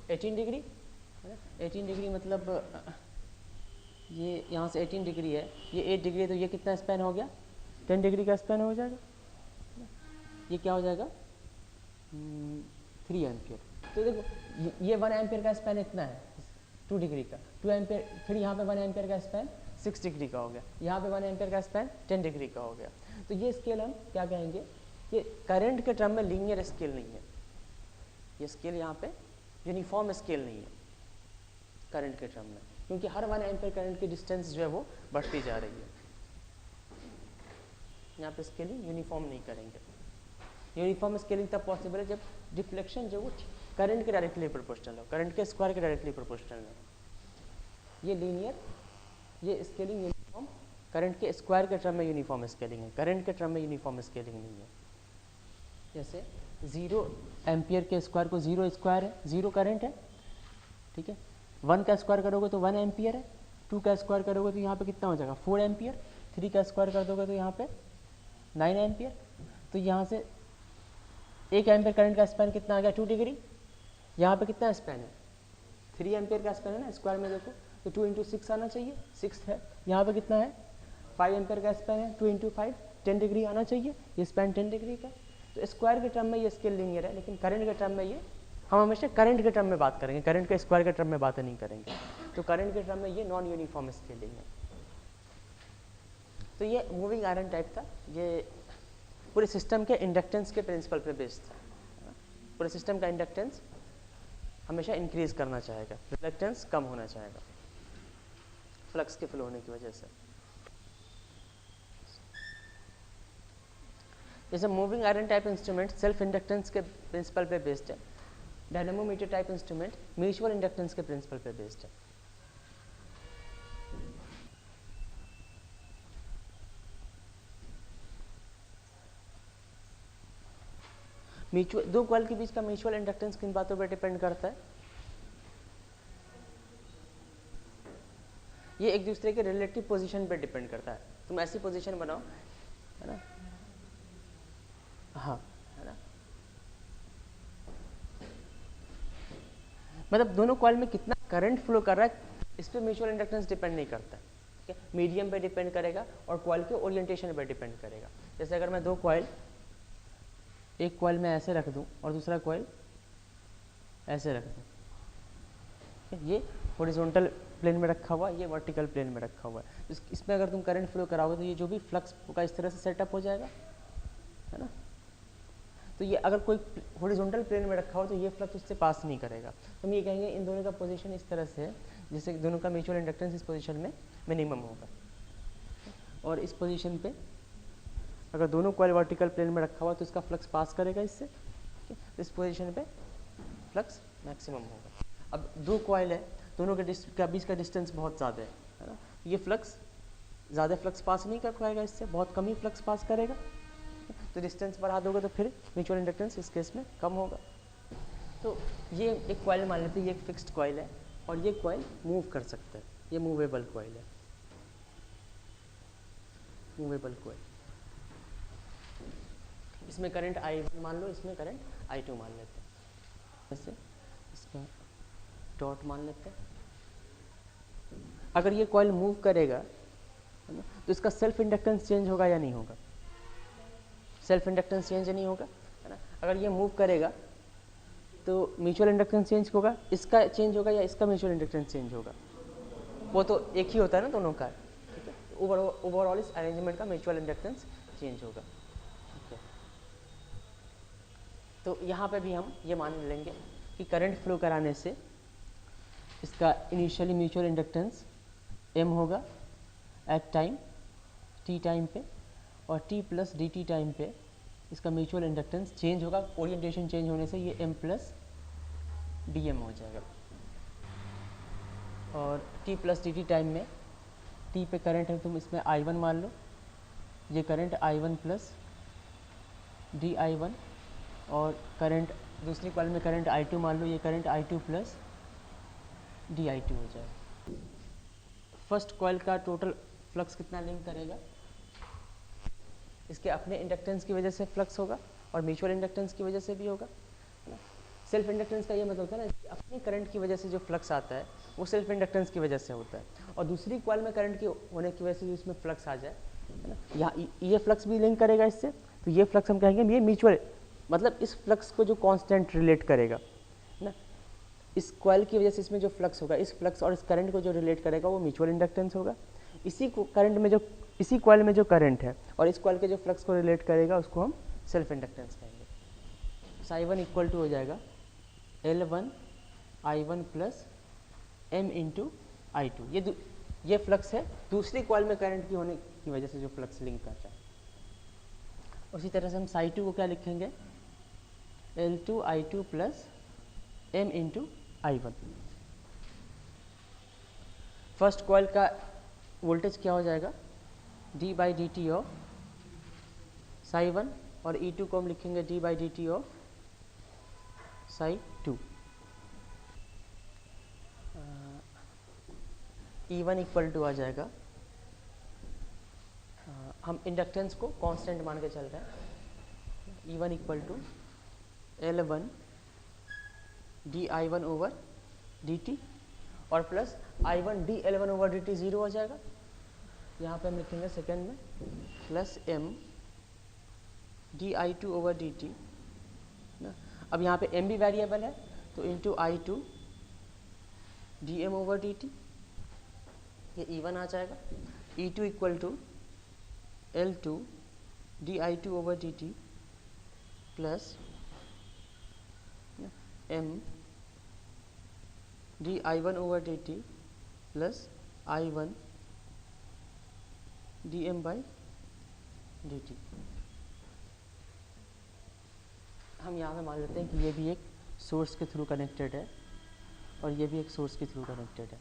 18 डिग्री, है ना। 18 डिग्री मतलब ये यहाँ से 18 डिग्री है, ये 8 डिग्री है, तो ये कितना स्पैन हो गया, 10 डिग्री का स्पैन हो जाएगा। ये क्या हो जाएगा, 3 एम्पियर। तो देखो ये 1 एम्पियर का स्पैन इतना है 2 डिग्री का, 2 एम्पियर, फिर यहाँ पे 1 एम्पियर का स्पैन 6 डिग्री का हो गया, यहाँ पे 1 एम्पियर का स्पैन 10 डिग्री का हो गया। तो ये स्केल हम क्या कहेंगे, ये करंट के टर्म में लीनियर स्केल नहीं है, ये स्केल यहाँ पे यूनिफॉर्म स्केल नहीं है, करंट के टर्म में, क्योंकि हर 1 एम्पियर करंट की डिस्टेंस जो है वो बढ़ती जा रही है। यहाँ पे स्केलिंग यूनिफॉर्म नहीं करेंगे। यूनिफॉर्म स्केलिंग तब पॉसिबल है जब डिफ्लेक्शन जो वो करंट के डायरेक्टली प्रोपोर्शनल हो, करंट के स्क्वायर के डायरेक्टली प्रोपोर्शनल हो। ये लीनियर, ये स्केलिंग यूनिफॉर्म करंट के स्क्वायर के टर्म में यूनिफॉर्म स्केलिंग है, करंट के टर्म में यूनिफॉर्म स्केलिंग नहीं है। जैसे 0 एम्पियर के स्क्वायर को 0 स्क्वायर है, 0 करंट है, ठीक है। 1 का स्क्वायर करोगे तो 1 एम्पियर है, 2 का स्क्वायर करोगे तो यहाँ पे कितना हो जाएगा 4 एम्पियर, 3 का स्क्वायर कर दोगे तो यहाँ पे 9 एम्पियर। तो यहाँ से 1 एम्पियर करंट का स्पैन कितना आ गया 2 डिग्री। यहाँ पे कितना स्पैन है 3 एम्पियर का स्पैन है ना, स्क्वायर में देखो तो 2 × 6 आना चाहिए, 6 है। यहाँ पे कितना है 5 एम्पियर का स्पैन है, 2 × 5 10 डिग्री आना चाहिए, ये स्पैन 10 डिग्री का। तो स्क्वायर के टर्म में ये स्केल लीनियर है, लेकिन करंट के टर्म में ये, हम हमेशा करंट के टर्म में बात करेंगे, करंट के स्क्वायर के टर्म में बात नहीं करेंगे। तो करंट के टर्म में ये नॉन यूनिफॉर्म स्केलिंग है। तो ये मूविंग आयरन टाइप था, ये पूरे सिस्टम के इंडक्टेंस के प्रिंसिपल पे बेस्ड था। पूरे सिस्टम का इंडक्टेंस हमेशा इंक्रीज करना चाहेगा, रिलक्टेंस कम होना चाहेगा फ्लक्स के फ्लो होने की वजह से। जैसे moving iron type instrument self inductance के प्रिंसिपल पे बेस्ड है, dynamometer type instrument mutual inductance के प्रिंसिपल पे बेस्ड है। म्यूचुअल, दो कॉइल के बीच का म्यूचुअल इंडक्टेंस किन बातों पर डिपेंड करता है? ये एक दूसरे के रिलेटिव पोजीशन पे डिपेंड करता है। तुम ऐसी पोजीशन बनाओ, है ना, हाँ, है ना, मतलब दोनों कॉइल में कितना करंट फ्लो कर रहा है इस पे म्यूचुअल इंडक्टेंस डिपेंड नहीं करता है, ठीक है। मीडियम पे डिपेंड करेगा और कॉइल के ओरिएंटेशन पे डिपेंड करेगा। जैसे अगर मैं दो कॉइल, एक कॉइल में ऐसे रख दूं और दूसरा कॉइल ऐसे रख दूं, ये हॉरिजॉन्टल प्लेन में रखा हुआ, ये वर्टिकल प्लेन में रखा हुआ है। इसमें अगर तुम करंट फ्लो कराओगे तो ये जो भी फ्लक्स का इस तरह से सेटअप हो जाएगा, है ना। तो ये अगर कोई हॉरिजॉन्टल प्लेन में रखा हो तो ये फ्लक्स उससे पास नहीं करेगा। तो हम ये कहेंगे इन दोनों का पोजीशन इस तरह से है जिससे दोनों का म्यूचुअल इंडक्टेंस इस पोजीशन में मिनिमम होगा। और इस पोजीशन पे अगर दोनों कॉइल वर्टिकल प्लेन में रखा हुआ तो इसका फ्लक्स पास करेगा इससे, ठीक है। इस पोजीशन पे फ्लक्स मैक्सिमम होगा। अब दो कॉइल है, दोनों के बीच का डिस्टेंस बहुत ज़्यादा है ना, ये फ्लक्स ज़्यादा फ्लक्स पास नहीं कर पाएगा, इससे बहुत कम ही फ्लक्स पास करेगा। तो डिस्टेंस बढ़ा दोगे तो फिर म्यूचुअल इंडक्टेंस इस केस में कम होगा। तो ये एक कॉइल मान लेते हैं, ये एक फिक्स्ड कॉइल है और ये कॉइल मूव कर सकता है, ये मूवेबल कॉइल है, मूवेबल कॉइल। इसमें करंट I1 मान लो, इसमें करंट I2 मान लेते हैं, ऐसे इसका डॉट मान लेते हैं। अगर ये कॉइल मूव करेगा, है ना, तो इसका सेल्फ इंडक्टेंस चेंज होगा या नहीं होगा? सेल्फ इंडक्टेंस चेंज नहीं होगा, है ना। अगर ये मूव करेगा तो म्यूचुअल इंडक्टेंस चेंज होगा, इसका चेंज होगा या इसका म्यूचुअल इंडक्टेंस चेंज होगा? वो तो एक ही होता है ना दोनों का, ठीक है। ओवरऑल इस अरेंजमेंट का म्यूचुअल इंडक्टेंस चेंज होगा, ठीक है। तो यहाँ पे भी हम ये मान लेंगे कि करंट फ्लो कराने से इसका इनिशियली म्यूचुअल इंडक्टेंस m होगा एट टाइम t टाइम पे, और t प्लस dt टाइम पे इसका म्यूचुअल इंडक्टेंस चेंज होगा। ओरिएंटेशन चेंज होने से ये m प्लस dm हो जाएगा। और t प्लस dt टाइम में t पे करंट है, तुम इसमें I1 मान लो, ये करंट I1 प्लस di1, और करंट दूसरी कॉइल में करंट I2 मान लो, ये करंट I2 प्लस di2 हो जाएगा। फर्स्ट कॉइल का टोटल फ्लक्स कितना लिंक करेगा? इसके अपने इंडक्टेंस की वजह से फ्लक्स होगा और म्यूचुअल इंडक्टेंस की वजह से भी होगा, है ना। सेल्फ इंडक्टेंस का ये मतलब होता है ना, अपनी करंट की वजह से जो फ्लक्स आता है वो सेल्फ इंडक्टेंस की वजह से होता है, और दूसरी कॉइल में करंट की होने की वजह से जो इसमें फ्लक्स आ जाए, है ना, यहाँ ये फ्लक्स भी लिंक करेगा इससे। तो ये फ्लक्स हम कहेंगे ये म्यूचुअल, मतलब इस फ्लक्स को जो कांस्टेंट रिलेट करेगा, है ना, इस कॉइल की वजह से इसमें जो फ्लक्स होगा, इस फ्लक्स और इस करंट को जो रिलेट करेगा वो म्यूचुअल इंडक्टेंस होगा। इसी करंट में जो, इसी कॉइल में जो करंट है और इस कॉइल के जो फ्लक्स को रिलेट करेगा उसको हम सेल्फ इंडक्टेंस कहेंगे। I1 इक्वल टू हो जाएगा L1 I1 plus m into I two. ये फ्लक्स है दूसरी कॉइल में करंट की होने की वजह से जो फ्लक्स लिंक कर रहा है। उसी तरह से हम साई टू को क्या लिखेंगे, L2 I2 plus m into I one. First coil का वोल्टेज क्या हो जाएगा, d by D T of psi one, और E2 को हम लिखेंगे d by D T of psi two. E1 equal to आ जाएगा, हम इंडक्टेंस को कांस्टेंट मान के चल रहे हैं, E1 equal to L1 D I one over D T, और plus I1 D L1 over D T 0 हो जाएगा। यहाँ पे हम लिखेंगे सेकेंड में plus m D I two over D T ना। अब यहाँ पे m भी वेरिएबल है तो into I two D M over D T, ये E1 आ जाएगा। E2 equal to L2 D I two over D T plus m D I one over D T plus I one D M by D T. हम यहाँ पे मान लेते हैं कि ये भी एक सोर्स के थ्रू कनेक्टेड है और ये भी एक सोर्स के थ्रू कनेक्टेड है।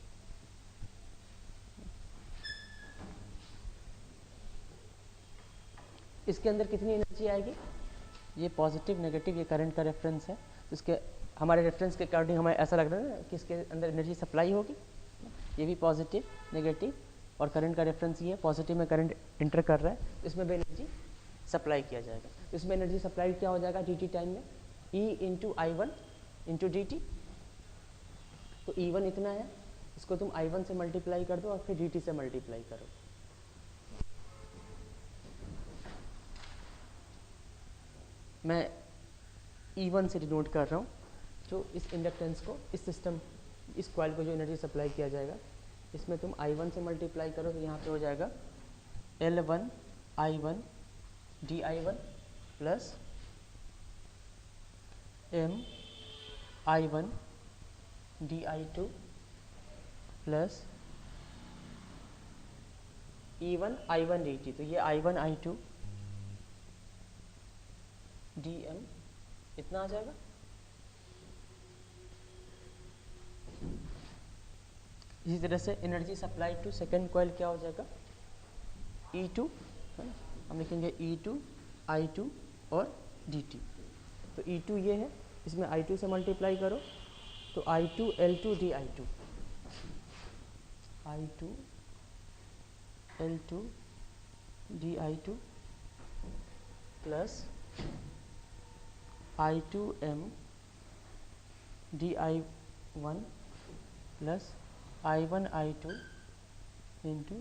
इसके अंदर कितनी एनर्जी आएगी, ये पॉजिटिव नेगेटिव ये करंट का रेफरेंस है, तो इसके हमारे रेफरेंस के अकॉर्डिंग हमें ऐसा लग रहा है कि इसके अंदर एनर्जी सप्लाई होगी। ये भी पॉजिटिव नेगेटिव और करंट का रेफरेंस ये है, पॉजिटिव में करंट इंटर कर रहा है, इसमें भी एनर्जी सप्लाई किया जाएगा। इसमें एनर्जी सप्लाई क्या हो जाएगा डी टी टाइम में, E into I one into D T. तो E1 इतना है, इसको तुम I1 से मल्टीप्लाई कर दो और फिर dt से मल्टीप्लाई करो। मैं E1 से डिनोट कर रहा हूँ जो इस इंडक्टेंस को, इस सिस्टम, इस कॉइल को जो एनर्जी सप्लाई किया जाएगा, इसमें तुम I1 से मल्टीप्लाई करो तो यहाँ पे हो जाएगा L1 I1 dI1 plus M I1 dI2 plus E1 I1 dt। तो ये I1 I2 dm इतना आ जाएगा। इसी तरह से energy supply to second coil क्या हो जाएगा, E2 है ना, हम लिखेंगे E2 I2 और dt। तो E2 ये है, इसमें I2 से मल्टीप्लाई करो तो I2 L2 dI2, I2 L2 dI2 plus I2M dI1 plus I1 I2 into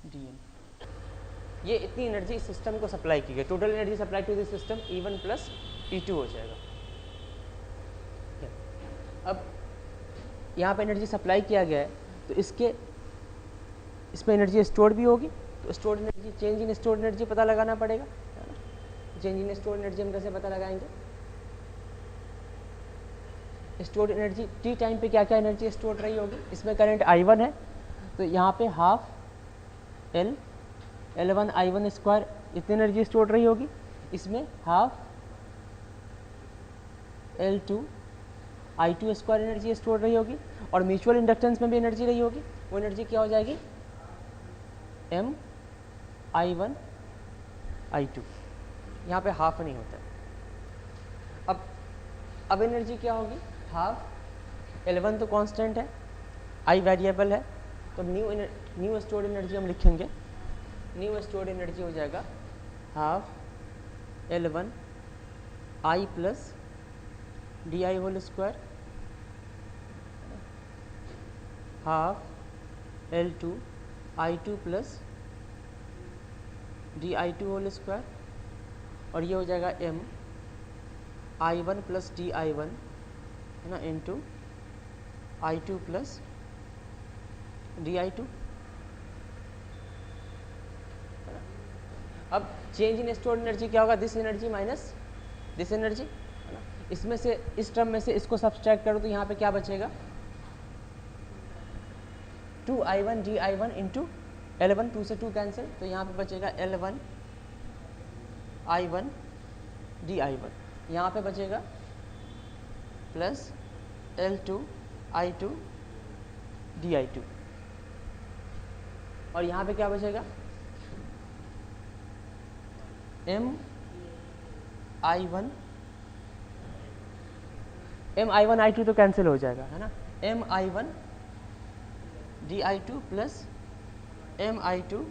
dm। ये इतनी एनर्जी इस सिस्टम को सप्लाई की गई, total energy supply to this system E1 plus E2 हो जाएगा। अब यहाँ पे एनर्जी सप्लाई किया गया है तो इसमें एनर्जी स्टोर भी होगी, तो store energy, change in store energy पता लगाना पड़ेगा। चेंज इन स्टोर एनर्जी हम कैसे पता लगाएंगे, स्टोर एनर्जी टी टाइम पे क्या क्या एनर्जी स्टोर रही होगी। इसमें करंट I1 है तो यहाँ पे हाफ L1 I1 स्क्वायर इतनी एनर्जी स्टोर रही होगी, इसमें half L2 I2 square energy store रही होगी, और म्यूचुअल इंडक्टेंस में भी एनर्जी रही होगी। वो एनर्जी क्या हो जाएगी, M I1 I2, यहाँ पे हाफ नहीं होता है। अब एनर्जी क्या होगी, हाफ L1 तो कांस्टेंट है, I वेरिएबल है, तो न्यू स्टोर्ड एनर्जी हम लिखेंगे, न्यू स्टोर्ड एनर्जी हो जाएगा half L1 I plus D I whole square half L2 I2 plus D I two whole square, और ये हो जाएगा M I1 plus D I one है ना into I2 plus D I two. अब change in stored energy क्या होगा, this energy minus this energy है ना। इसमें से, इस टर्म में से इसको सब्सट्रैक्ट करो तो यहाँ पे क्या बचेगा, 2i1 di1 इंटू L1, 2 से 2 कैंसिल, तो यहाँ पे बचेगा L1 i1 di1, यहाँ पे बचेगा प्लस L2 i2 di2, और यहाँ पे क्या बचेगा mi1 i2 तो कैंसिल हो जाएगा, है ना, mi1 di2 plus mi2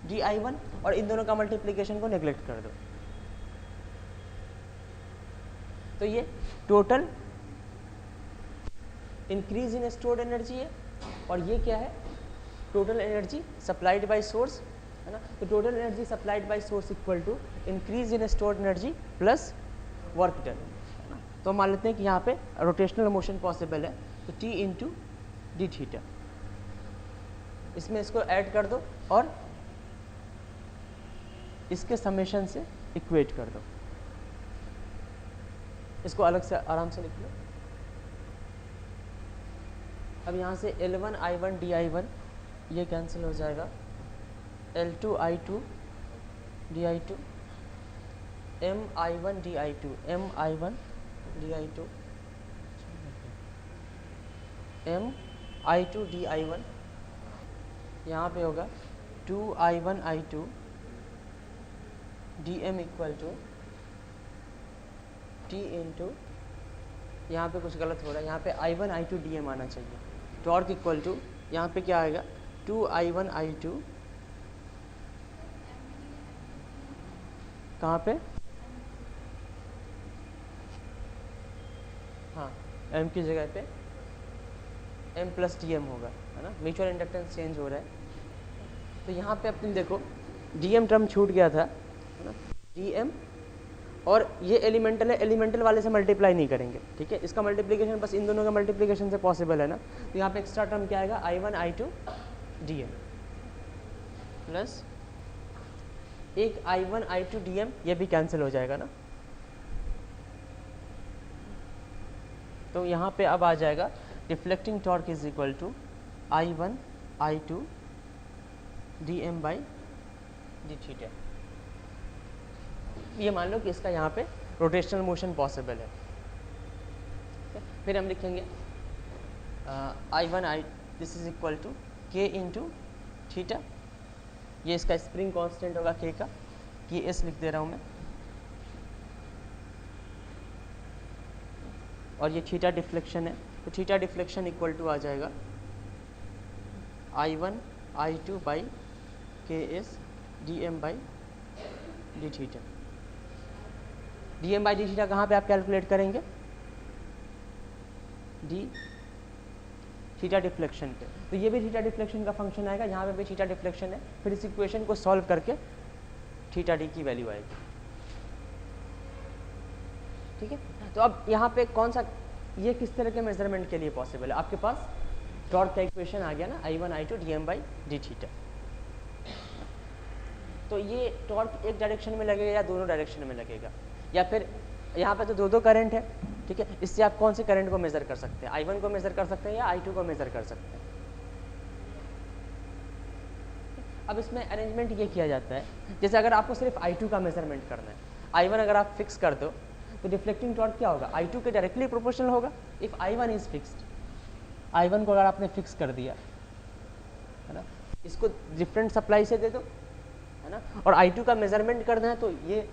di1, और इन दोनों का मल्टीप्लिकेशन को नेग्लेक्ट कर दो, तो ये total increase in stored energy है, और ये क्या है, total energy supplied by source, है ना, तो total energy supplied by source equal to increase in stored energy plus work done, है ना। तो मान लेते हैं कि यहाँ पे रोटेशनल मोशन पॉसिबल है, तो t इंटू डी थीटा, इसमें इसको ऐड कर दो और इसके समेशन से इक्वेट कर दो, इसको अलग से आराम से लिख लो। अब यहाँ से L1 i1 di1 ये कैंसिल हो जाएगा, L2 i2 di2 mi1 di2 mi1 di2 mi2 di1, यहाँ पे होगा 2i1 i2 dm equal to t into, यहाँ पे कुछ गलत हो रहा है, यहाँ पे i1 i2 dm आना चाहिए, टॉर्क इक्वल टू यहाँ पे क्या आएगा 2i1 i2, कहाँ पे, हाँ m की जगह पे m प्लस dm होगा, है ना, म्यूचुअल इंडक्टेंस चेंज हो रहा है, तो यहाँ पे अपने देखो dm टर्म छूट गया था, है ना, dm, और ये एलिमेंटल है, एलिमेंटल वाले से मल्टीप्लाई नहीं करेंगे, ठीक है, इसका मल्टीप्लिकेशन बस इन दोनों का मल्टीप्लिकेशन से पॉसिबल है ना, तो यहाँ पे एक्स्ट्रा टर्म क्या आएगा i1 i2 dm प्लस एक i1 i2 dm, ये भी कैंसिल हो जाएगा ना, तो यहाँ पे अब आ जाएगा reflecting torque is equal to i1 i2 dm by D theta, ये मान लो कि इसका यहाँ पे रोटेशनल मोशन पॉसिबल है। फिर हम लिखेंगे i1 i this is equal to k into theta, ये इसका स्प्रिंग कांस्टेंट होगा k का, ये s लिख दे रहा हूँ मैं, और ये थीटा डिफ्लेक्शन है, तो थीटा डिफ्लेक्शन इक्वल टू आ जाएगा i1 i2 by ks dm by D theta, dm by D theta कहाँ पे आप कैलकुलेट करेंगे, डी थीटा डिफ्लेक्शन पे, तो ये भी थीटा डिफ्लेक्शन का फंक्शन आएगा, यहाँ पे भी थीटा डिफ्लेक्शन है, फिर इस इक्वेशन को सॉल्व करके थीटा डी की वैल्यू आएगी, ठीक है। तो अब यहाँ पे कौन सा, ये किस तरह के मेजरमेंट के लिए पॉसिबल है, आपके पास टॉर्क का इक्वेशन आ गया ना, i1 i2 dm by D theta, तो ये टॉर्क एक डायरेक्शन में लगेगा या दोनों डायरेक्शन में लगेगा, या फिर यहाँ पे तो दो करंट है, ठीक है, इससे आप कौन से करंट को मेज़र कर सकते हैं, i1 को मेज़र कर सकते हैं या i2 को मेज़र कर सकते हैं। अब इसमें अरेंजमेंट ये किया जाता है, जैसे अगर आपको सिर्फ i2 का मेजरमेंट करना है, i1 अगर आप फिक्स कर दो तो डिफ्लेक्टिंग टॉर्क क्या होगा, i2 के डायरेक्टली प्रोपोर्शनल होगा, if i1 is fixed, i1 को अगर आपने फिक्स कर दिया, है ना, इसको डिफरेंट सप्लाई से दे दो, है ना, और i2 का मेजरमेंट करना है, तो ये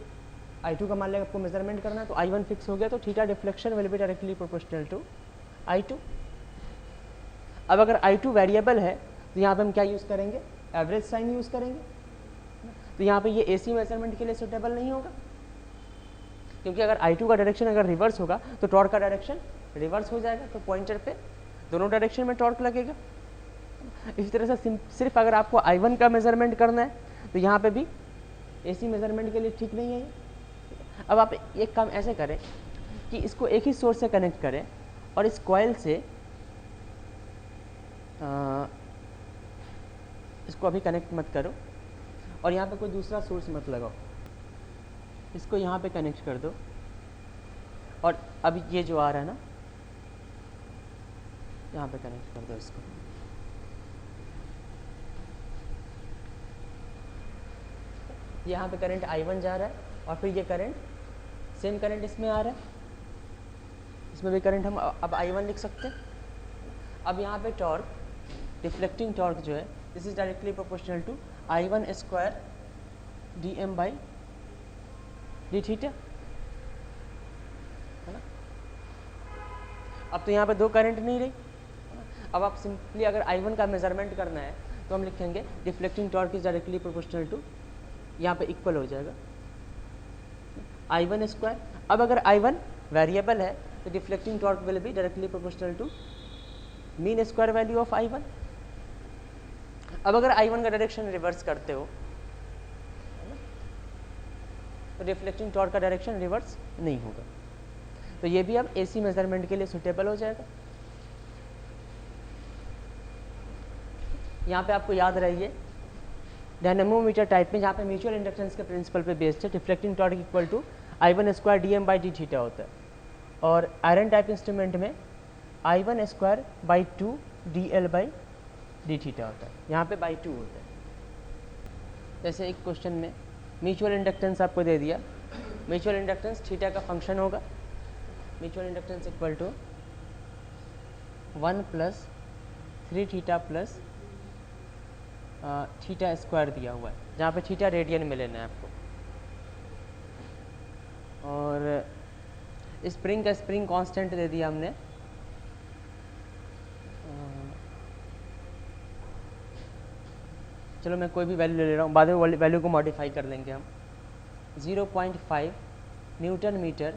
i2 का मान लेगा आपको मेजरमेंट करना है, तो i1 फिक्स हो गया, तो theta deflection will be directly proportional to i2। अब अगर i2 वेरिएबल है तो यहाँ पे हम क्या यूज़ करेंगे, एवरेज साइन यूज़ करेंगे, तो यहाँ पे ये AC मेजरमेंट के लिए सुटेबल नहीं होगा, क्योंकि अगर i2 का डायरेक्शन अगर रिवर्स होगा तो टॉर्क का डायरेक्शन रिवर्स हो जाएगा, तो पॉइंटर पे दोनों डायरेक्शन में टॉर्क लगेगा। इसी तरह से सिर्फ अगर आपको i1 का मेजरमेंट करना है तो यहाँ पे भी AC मेजरमेंट के लिए ठीक नहीं है ये। अब आप एक काम ऐसे करें कि इसको एक ही सोर्स से कनेक्ट करें और इस कॉइल से इसको अभी कनेक्ट मत करो और यहाँ पे कोई दूसरा सोर्स मत लगाओ, इसको यहाँ पे कनेक्ट कर दो, और अभी ये जो आ रहा है ना यहाँ पे कनेक्ट कर दो इसको, यहाँ पे करंट I1 जा रहा है और फिर ये करंट सेम करंट इसमें आ रहा है, इसमें भी करंट हम अब I1 लिख सकते हैं। अब यहाँ पे टॉर्क, डिफ्लेक्टिंग टॉर्क जो है, this is directly proportional to I1 square dm by D theta, है ना। अब तो यहाँ पे दो करंट नहीं रही। अब आप सिंपली अगर I1 का मेजरमेंट करना है तो हम लिखेंगे deflecting torque is directly proportional to, यहाँ पे इक्वल हो जाएगा I1 स्क्वायर। अब अगर I1 वेरिएबल है तो deflecting torque will be directly proportional to mean square value of I1। अब अगर I1 का डायरेक्शन रिवर्स करते हो तो डिफ्लेक्टिंग टॉर्क का डायरेक्शन रिवर्स नहीं होगा। तो ये भी अब AC मेजरमेंट के लिए सुटेबल हो जाएगा। यहाँ पे आपको याद रहिए डायनेमोमीटर टाइप में, जहाँ पे म्यूचुअल इंडक्टेंस के प्रिंसिपल पे बेस्ड है, deflecting torque equal to I1 square dm by D theta होता है, और आयरन टाइप इंस्ट्रूमेंट में I1 square by 2 dl by D theta होता है, यहाँ पे बाई 2 होता है। जैसे एक क्वेश्चन में म्यूचुअल इंडक्टेंस आपको दे दिया, म्यूचुअल इंडक्टेंस थीटा का फंक्शन होगा, mutual inductance equal to 1 plus 3 theta plus theta square दिया हुआ है, जहाँ पे थीटा रेडियन में लेना है आपको। और स्प्रिंग का स्प्रिंग कांस्टेंट दे दिया हमने, चलो मैं कोई भी वैल्यू ले रहा हूँ, बाद में वैल्यू को मॉडिफाई कर लेंगे हम। 0.5 newton metre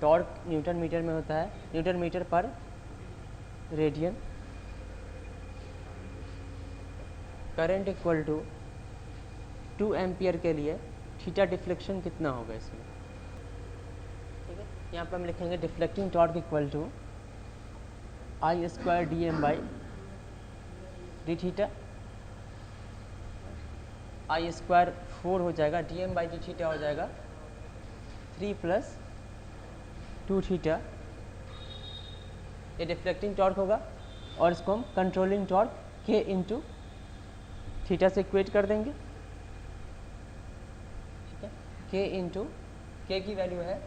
torque newton metre में होता है, न्यूटन मीटर पर radian. Current equal to 2 ampere के लिए थीटा डिफ्लेक्शन कितना होगा इसमें, ठीक है। यहाँ पर हम लिखेंगे deflecting torque equal to I square dm by D theta, I square 4 हो जाएगा, dm बाई डी थीटा हो जाएगा 3 प्लस 2 थीटा। ये डिफ्लेक्टिंग टॉर्क होगा और इसको हम controlling torque k into theta से इक्वेट कर देंगे, ठीक है। k इंटू k की वैल्यू है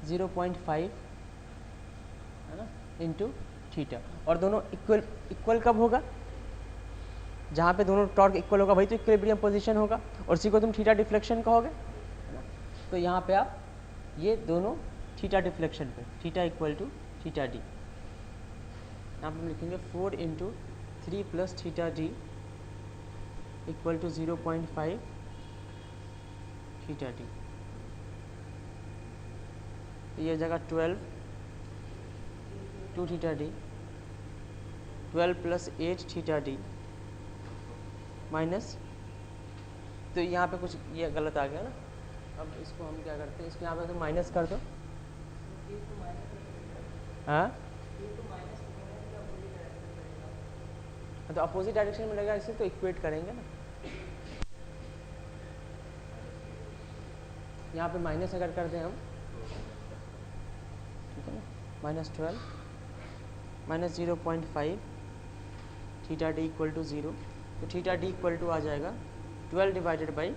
0.5, है ना, इंटू थीटा। और दोनों इक्वल कब होगा, जहाँ पे दोनों टॉर्क इक्वल होगा वही तो इक्विलिब्रियम पोजीशन होगा, और इसी को तुम थीटा डिफ्लेक्शन कहोगे, है ना। तो यहाँ पे आप ये दोनों थीटा डिफ्लेक्शन पे, theta equal to theta D, यहाँ पे हम लिखेंगे 4 into 3 plus theta D equal to 0.5 theta D. ये जगह 12 2 theta D, 12 plus 8 theta D minus, तो यहाँ पे कुछ ये गलत आ गया ना। अब इसको हम क्या करते हैं, इसको यहाँ पे तो माइनस कर दो, हाँ तो अपोजिट डायरेक्शन में लगेगा, इसे तो इक्वेट करेंगे ना। यहाँ पे माइनस अगर कर दें हम, ठीक है ना, -12 minus 0.5 theta D equal to 0, तो थीटा डी इक्वल टू आ जाएगा 12 डिवाइडेड बाई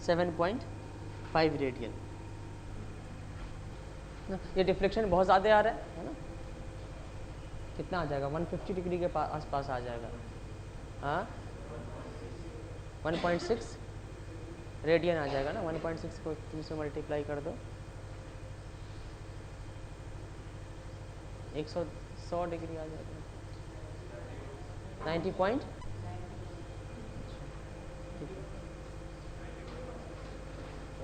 7.5 रेडियन। ये डिफ्लेक्शन बहुत ज़्यादा आ रहा है ना, कितना आ जाएगा, 150 डिग्री के आसपास आ जाएगा, हाँ 1.6 रेडियन आ जाएगा ना। 1.6 को 2 से मल्टीप्लाई कर दो, 100 डिग्री आ जाएगा, 90 पॉइंट, तो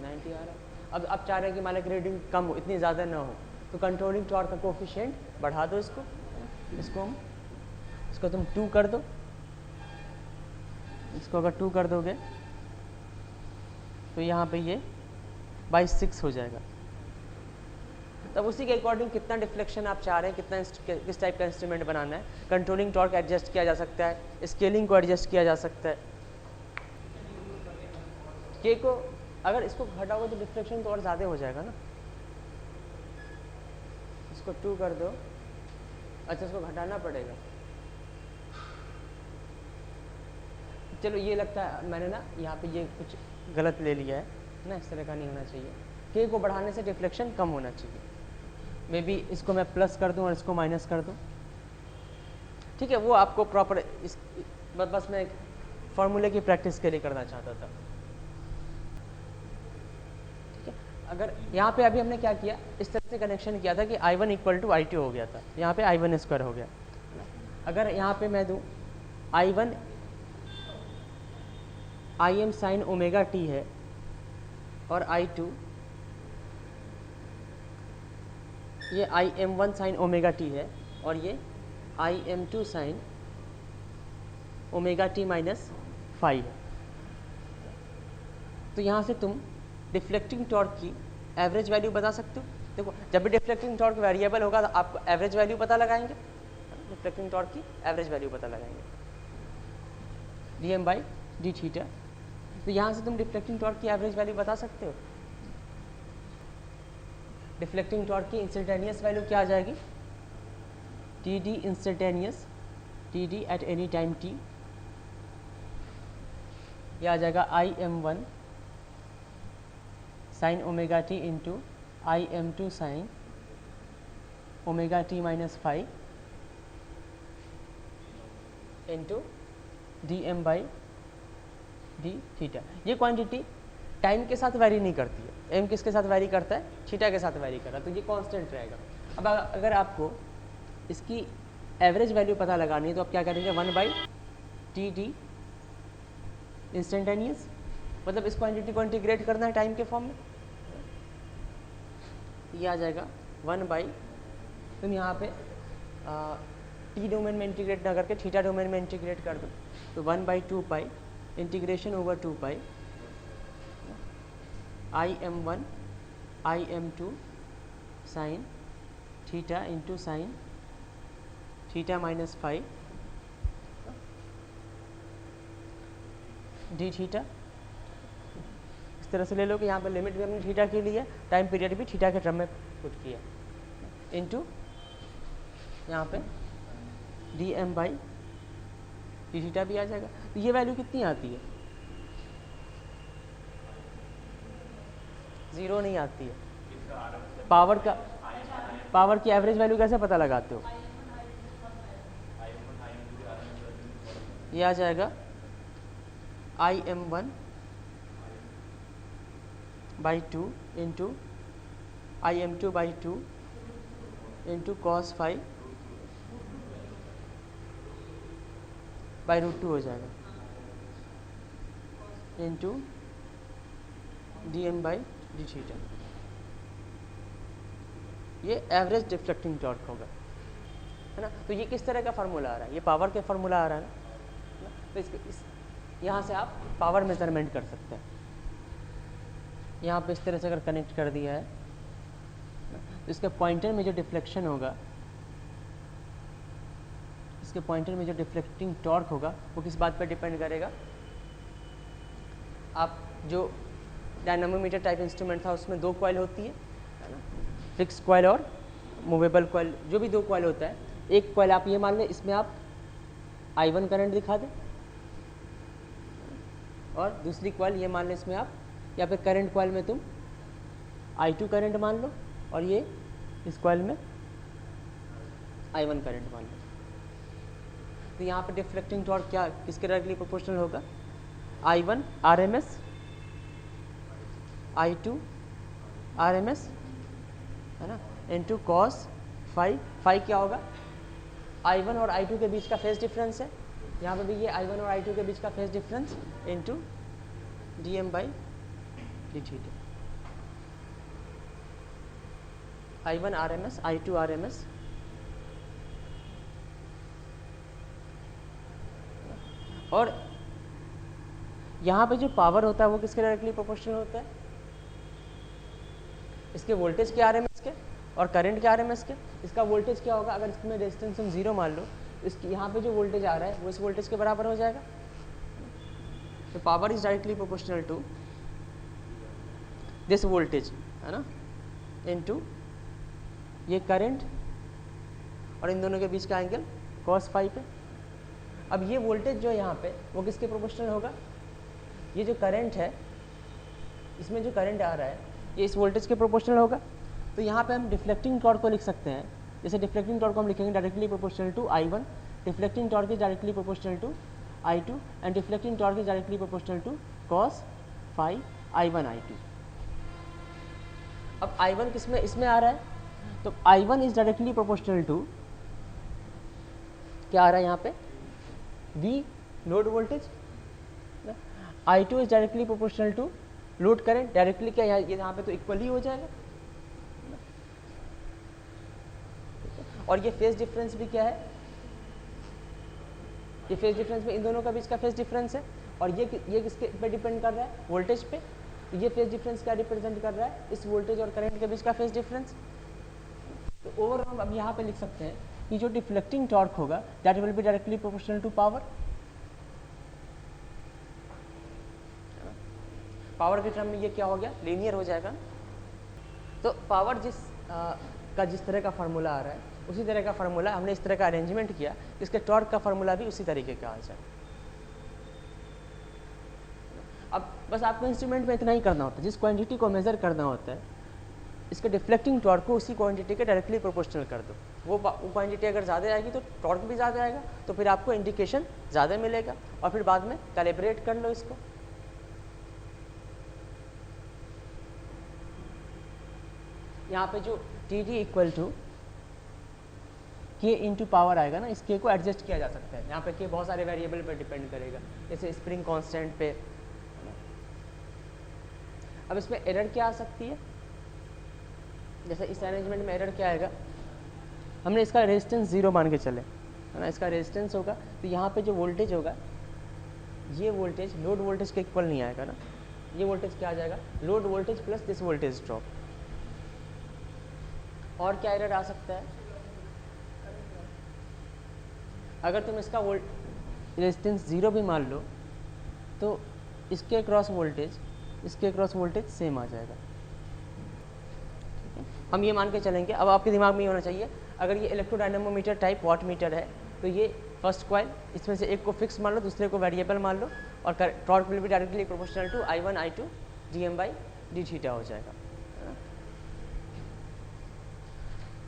90 आ रहा है। अब चाह रहे हैं कि मान लो रीडिंग कम हो, इतनी ज़्यादा ना हो, तो कंट्रोलिंग टॉर्क का कोफिशिएंट बढ़ा दो, इसको तुम 2 कर दो, इसको अगर 2 कर दोगे तो यहाँ पे ये 6 हो जाएगा। तब उसी के अकॉर्डिंग कितना डिफ्लेक्शन आप चाह रहे हैं, किस टाइप का इंस्ट्रूमेंट बनाना है, कंट्रोलिंग टॉर्क एडजस्ट किया जा सकता है, स्केलिंग को एडजस्ट किया जा सकता है। के को अगर इसको घटाओगे तो डिफ्लेक्शन तो और ज़्यादा हो जाएगा ना। इसको 2 कर दो, अच्छा इसको घटाना पड़ेगा, चलो ये लगता है मैंने ना यहाँ पे ये कुछ गलत ले लिया है ना, इस तरह का नहीं होना चाहिए। के को बढ़ाने से डिफ्लेक्शन कम होना चाहिए। मे बी इसको मैं प्लस कर दूँ और इसको माइनस कर दूँ, ठीक है, वो आपको प्रॉपर इस बस मैं एक फॉर्मूले की प्रैक्टिस के लिए करना चाहता था। ठीक है, अगर यहाँ पे अभी हमने क्या किया, इस तरह से कनेक्शन किया था कि I1 इक्वल टू I2 हो गया था, यहाँ पे I1 स्क्वायर हो गया। अगर यहाँ पे मैं दूँ I1 Im sine omega T है और I2 ये Im1 साइन ओमेगा टी है और ये Im2 sine omega T minus 5 है, तो यहाँ से तुम डिफ्लेक्टिंग टॉर्क की एवरेज वैल्यू बता सकते हो। देखो जब भी डिफ्लेक्टिंग टॉर्क वेरिएबल होगा तो आप एवरेज वैल्यू पता लगाएंगे, डिफ्लेक्टिंग टॉर्क की एवरेज वैल्यू पता लगाएंगे dm/d थीटा। तो यहाँ से तुम डिफ्लेक्टिंग टॉर्क की एवरेज वैल्यू बता सकते हो। डिफ्लेक्टिंग टॉर्क की इंस्टेंटेनियस वैल्यू क्या आ जाएगी, TD instantaneous, TD at any time t, यह आ जाएगा Im1 sine omega T into Im2 sine omega T minus 5 into dm/d theta. ये क्वांटिटी टाइम के साथ वैरी नहीं करती है, m किसके साथ वैरी करता है, थीटा के साथ वैरी कर रहा है, तो ये कांस्टेंट रहेगा। अब अगर आपको इसकी एवरेज वैल्यू पता लगानी है तो आप क्या करेंगे, 1/TD इंस्टेंटेनियस, मतलब इस क्वांटिटी को इंटीग्रेट करना है टाइम के फॉर्म में, ये आ जाएगा 1/, तुम यहाँ पे टी डोमेन में इंटीग्रेट ना करके थीटा डोमेन में इंटीग्रेट कर दो, तो 1/2 पाई इंटीग्रेशन ओवर 2 पाई Im1 Im2 sine theta into sine theta minus 5 D theta. इस तरह से ले लो कि यहाँ पर लिमिट भी हमने थीटा की ली है, टाइम पीरियड भी थीटा के टर्म में पुट किया, इनटू यहाँ पे dm/d थीटा भी आ जाएगा। तो ये वैल्यू कितनी आती है, 0 नहीं आती है। पावर की एवरेज वैल्यू कैसे पता लगाते हो, ये आ जाएगा Im1/2 into Im2/2 into cos 5/√2 हो जाएगा इंटू dm/d थीटा। ये एवरेज डिफ्लेक्टिंग टॉर्क होगा, है ना। तो ये किस तरह का फार्मूला आ रहा है, ये पावर के फार्मूला आ रहा है ना, तो यहाँ से आप पावर मेजरमेंट कर सकते हैं। यहाँ पे इस तरह से अगर कनेक्ट कर दिया है तो इसके पॉइंटर में जो डिफ्लेक्शन होगा, इसके पॉइंटर में जो डिफ्लेक्टिंग टॉर्क होगा वो किस बात पर डिपेंड करेगा, आप जो डायनामोमीटर टाइप इंस्ट्रूमेंट था उसमें 2 कॉइल होती है ना, फिक्स कॉइल और मूवेबल कॉइल, जो भी 2 कॉइल होता है, एक कॉइल आप ये मान लें इसमें आप I1 करंट दिखा दें और दूसरी कॉइल ये मान लें इसमें आप, या फिर करंट कॉइल में तुम I2 करंट मान लो और ये इस कॉइल में I1 करंट मान लो। तो यहाँ पे डिफ्लेक्टिंग टॉर्क क्या किसके डायरेक्टली प्रोपोर्शनल होगा, I1 RMS I2 RMS, है ना, इंटू cos 5 क्या होगा, I1 और I2 के बीच का फेज डिफरेंस है, यहाँ पे भी ये I1 और I2 के बीच का phase difference into dm/d theta. I1 RMS I2 RMS, और यहाँ पे जो पावर होता है वो किसके डायरेक्टली प्रोपोर्शनल होता है, इसके वोल्टेज के RMS के और करंट के RMS के। इसका वोल्टेज क्या होगा, अगर इसमें रेजिस्टेंस हम 0 मान लो, इसकी यहाँ पे जो वोल्टेज आ रहा है वो इस वोल्टेज के बराबर हो जाएगा। तो power is directly proportional to this voltage, है ना, इनटू ये करंट और इन दोनों के बीच का एंगल cos 5 है। अब ये वोल्टेज जो है यहाँ पे वो किसके प्रोपोर्शनल होगा, ये जो करंट है इसमें जो करंट आ रहा है ये इस वोल्टेज के प्रोपोर्शनल होगा। तो यहाँ पे हम डिफ्लेक्टिंग टॉर्क को लिख सकते हैं, जैसे डिफ्लेक्टिंग टॉर्क को हम लिखेंगे directly proportional to I1, deflecting torque is directly proportional to I2 and deflecting torque is directly proportional to cos phi I1 I2। अब I1 किसमें इसमें आ रहा है, तो I1 is directly proportional to क्या आ रहा है यहाँ पे V load voltage, I2 is directly proportional to load current, directly क्या यहाँ पे तो इक्वली हो जाएगा। और ये फेज डिफरेंस भी क्या है, ये फेज डिफरेंस में इन दोनों का बीच का फेज डिफरेंस है, और ये किसके पे डिपेंड कर रहा है, वोल्टेज पे। ये फेज डिफरेंस क्या रिप्रेजेंट कर रहा है, इस वोल्टेज और करंट के बीच का फेज डिफरेंस। तो ओवरऑल हम अब यहाँ पे लिख सकते हैं कि जो डिफ्लेक्टिंग टॉर्क होगा that will be directly proportional to power. Power के टर्म में ये क्या हो गया, लीनियर हो जाएगा। तो पावर जिस तरह का फार्मूला आ रहा है उसी तरह का फार्मूला हमने इस तरह का अरेंजमेंट किया, इसके टॉर्क का फार्मूला भी उसी तरीके का आ जाए। अब बस आपको इंस्ट्रूमेंट में इतना ही करना होता है, जिस क्वांटिटी को मेजर करना होता है इसके डिफ्लेक्टिंग टॉर्क को उसी क्वांटिटी के डायरेक्टली प्रोपोर्शनल कर दो। वो क्वांटिटी अगर ज़्यादा आएगी तो टॉर्क भी ज़्यादा आएगा, तो फिर आपको इंडिकेशन ज़्यादा मिलेगा, और फिर बाद में कैलिब्रेट कर लो इसको। यहाँ पे जो टी डी इक्वल टू के इंटू पावर आएगा ना, इस के को एडजस्ट किया जा सकता है। यहाँ पे के बहुत सारे वेरिएबल पे डिपेंड करेगा, जैसे स्प्रिंग कांस्टेंट पे। अब इसमें एरर क्या आ सकती है, जैसे इस अरेंजमेंट में एरर क्या आएगा, हमने इसका रेजिस्टेंस 0 मान के चले, है ना, इसका रेजिस्टेंस होगा, तो यहाँ पे जो वोल्टेज होगा ये वोल्टेज लोड वोल्टेज के इक्वल नहीं आएगा ना, ये वोल्टेज क्या आ जाएगा, load voltage plus this voltage drop. और क्या एरर आ सकता है, अगर तुम इसका रेजिस्टेंस 0 भी मान लो तो इसके क्रॉस वोल्टेज सेम आ जाएगा। हम ये मान के चलेंगे। अब आपके दिमाग में ये होना चाहिए, अगर ये इलेक्ट्रोडायनेमोमीटर टाइप वाट मीटर है तो ये फर्स्ट कॉइल, इसमें से एक को फिक्स मान लो, दूसरे को वेरिएबल मान लो, और torque will be directly proportional to I1 I2 dm/d theta हो जाएगा।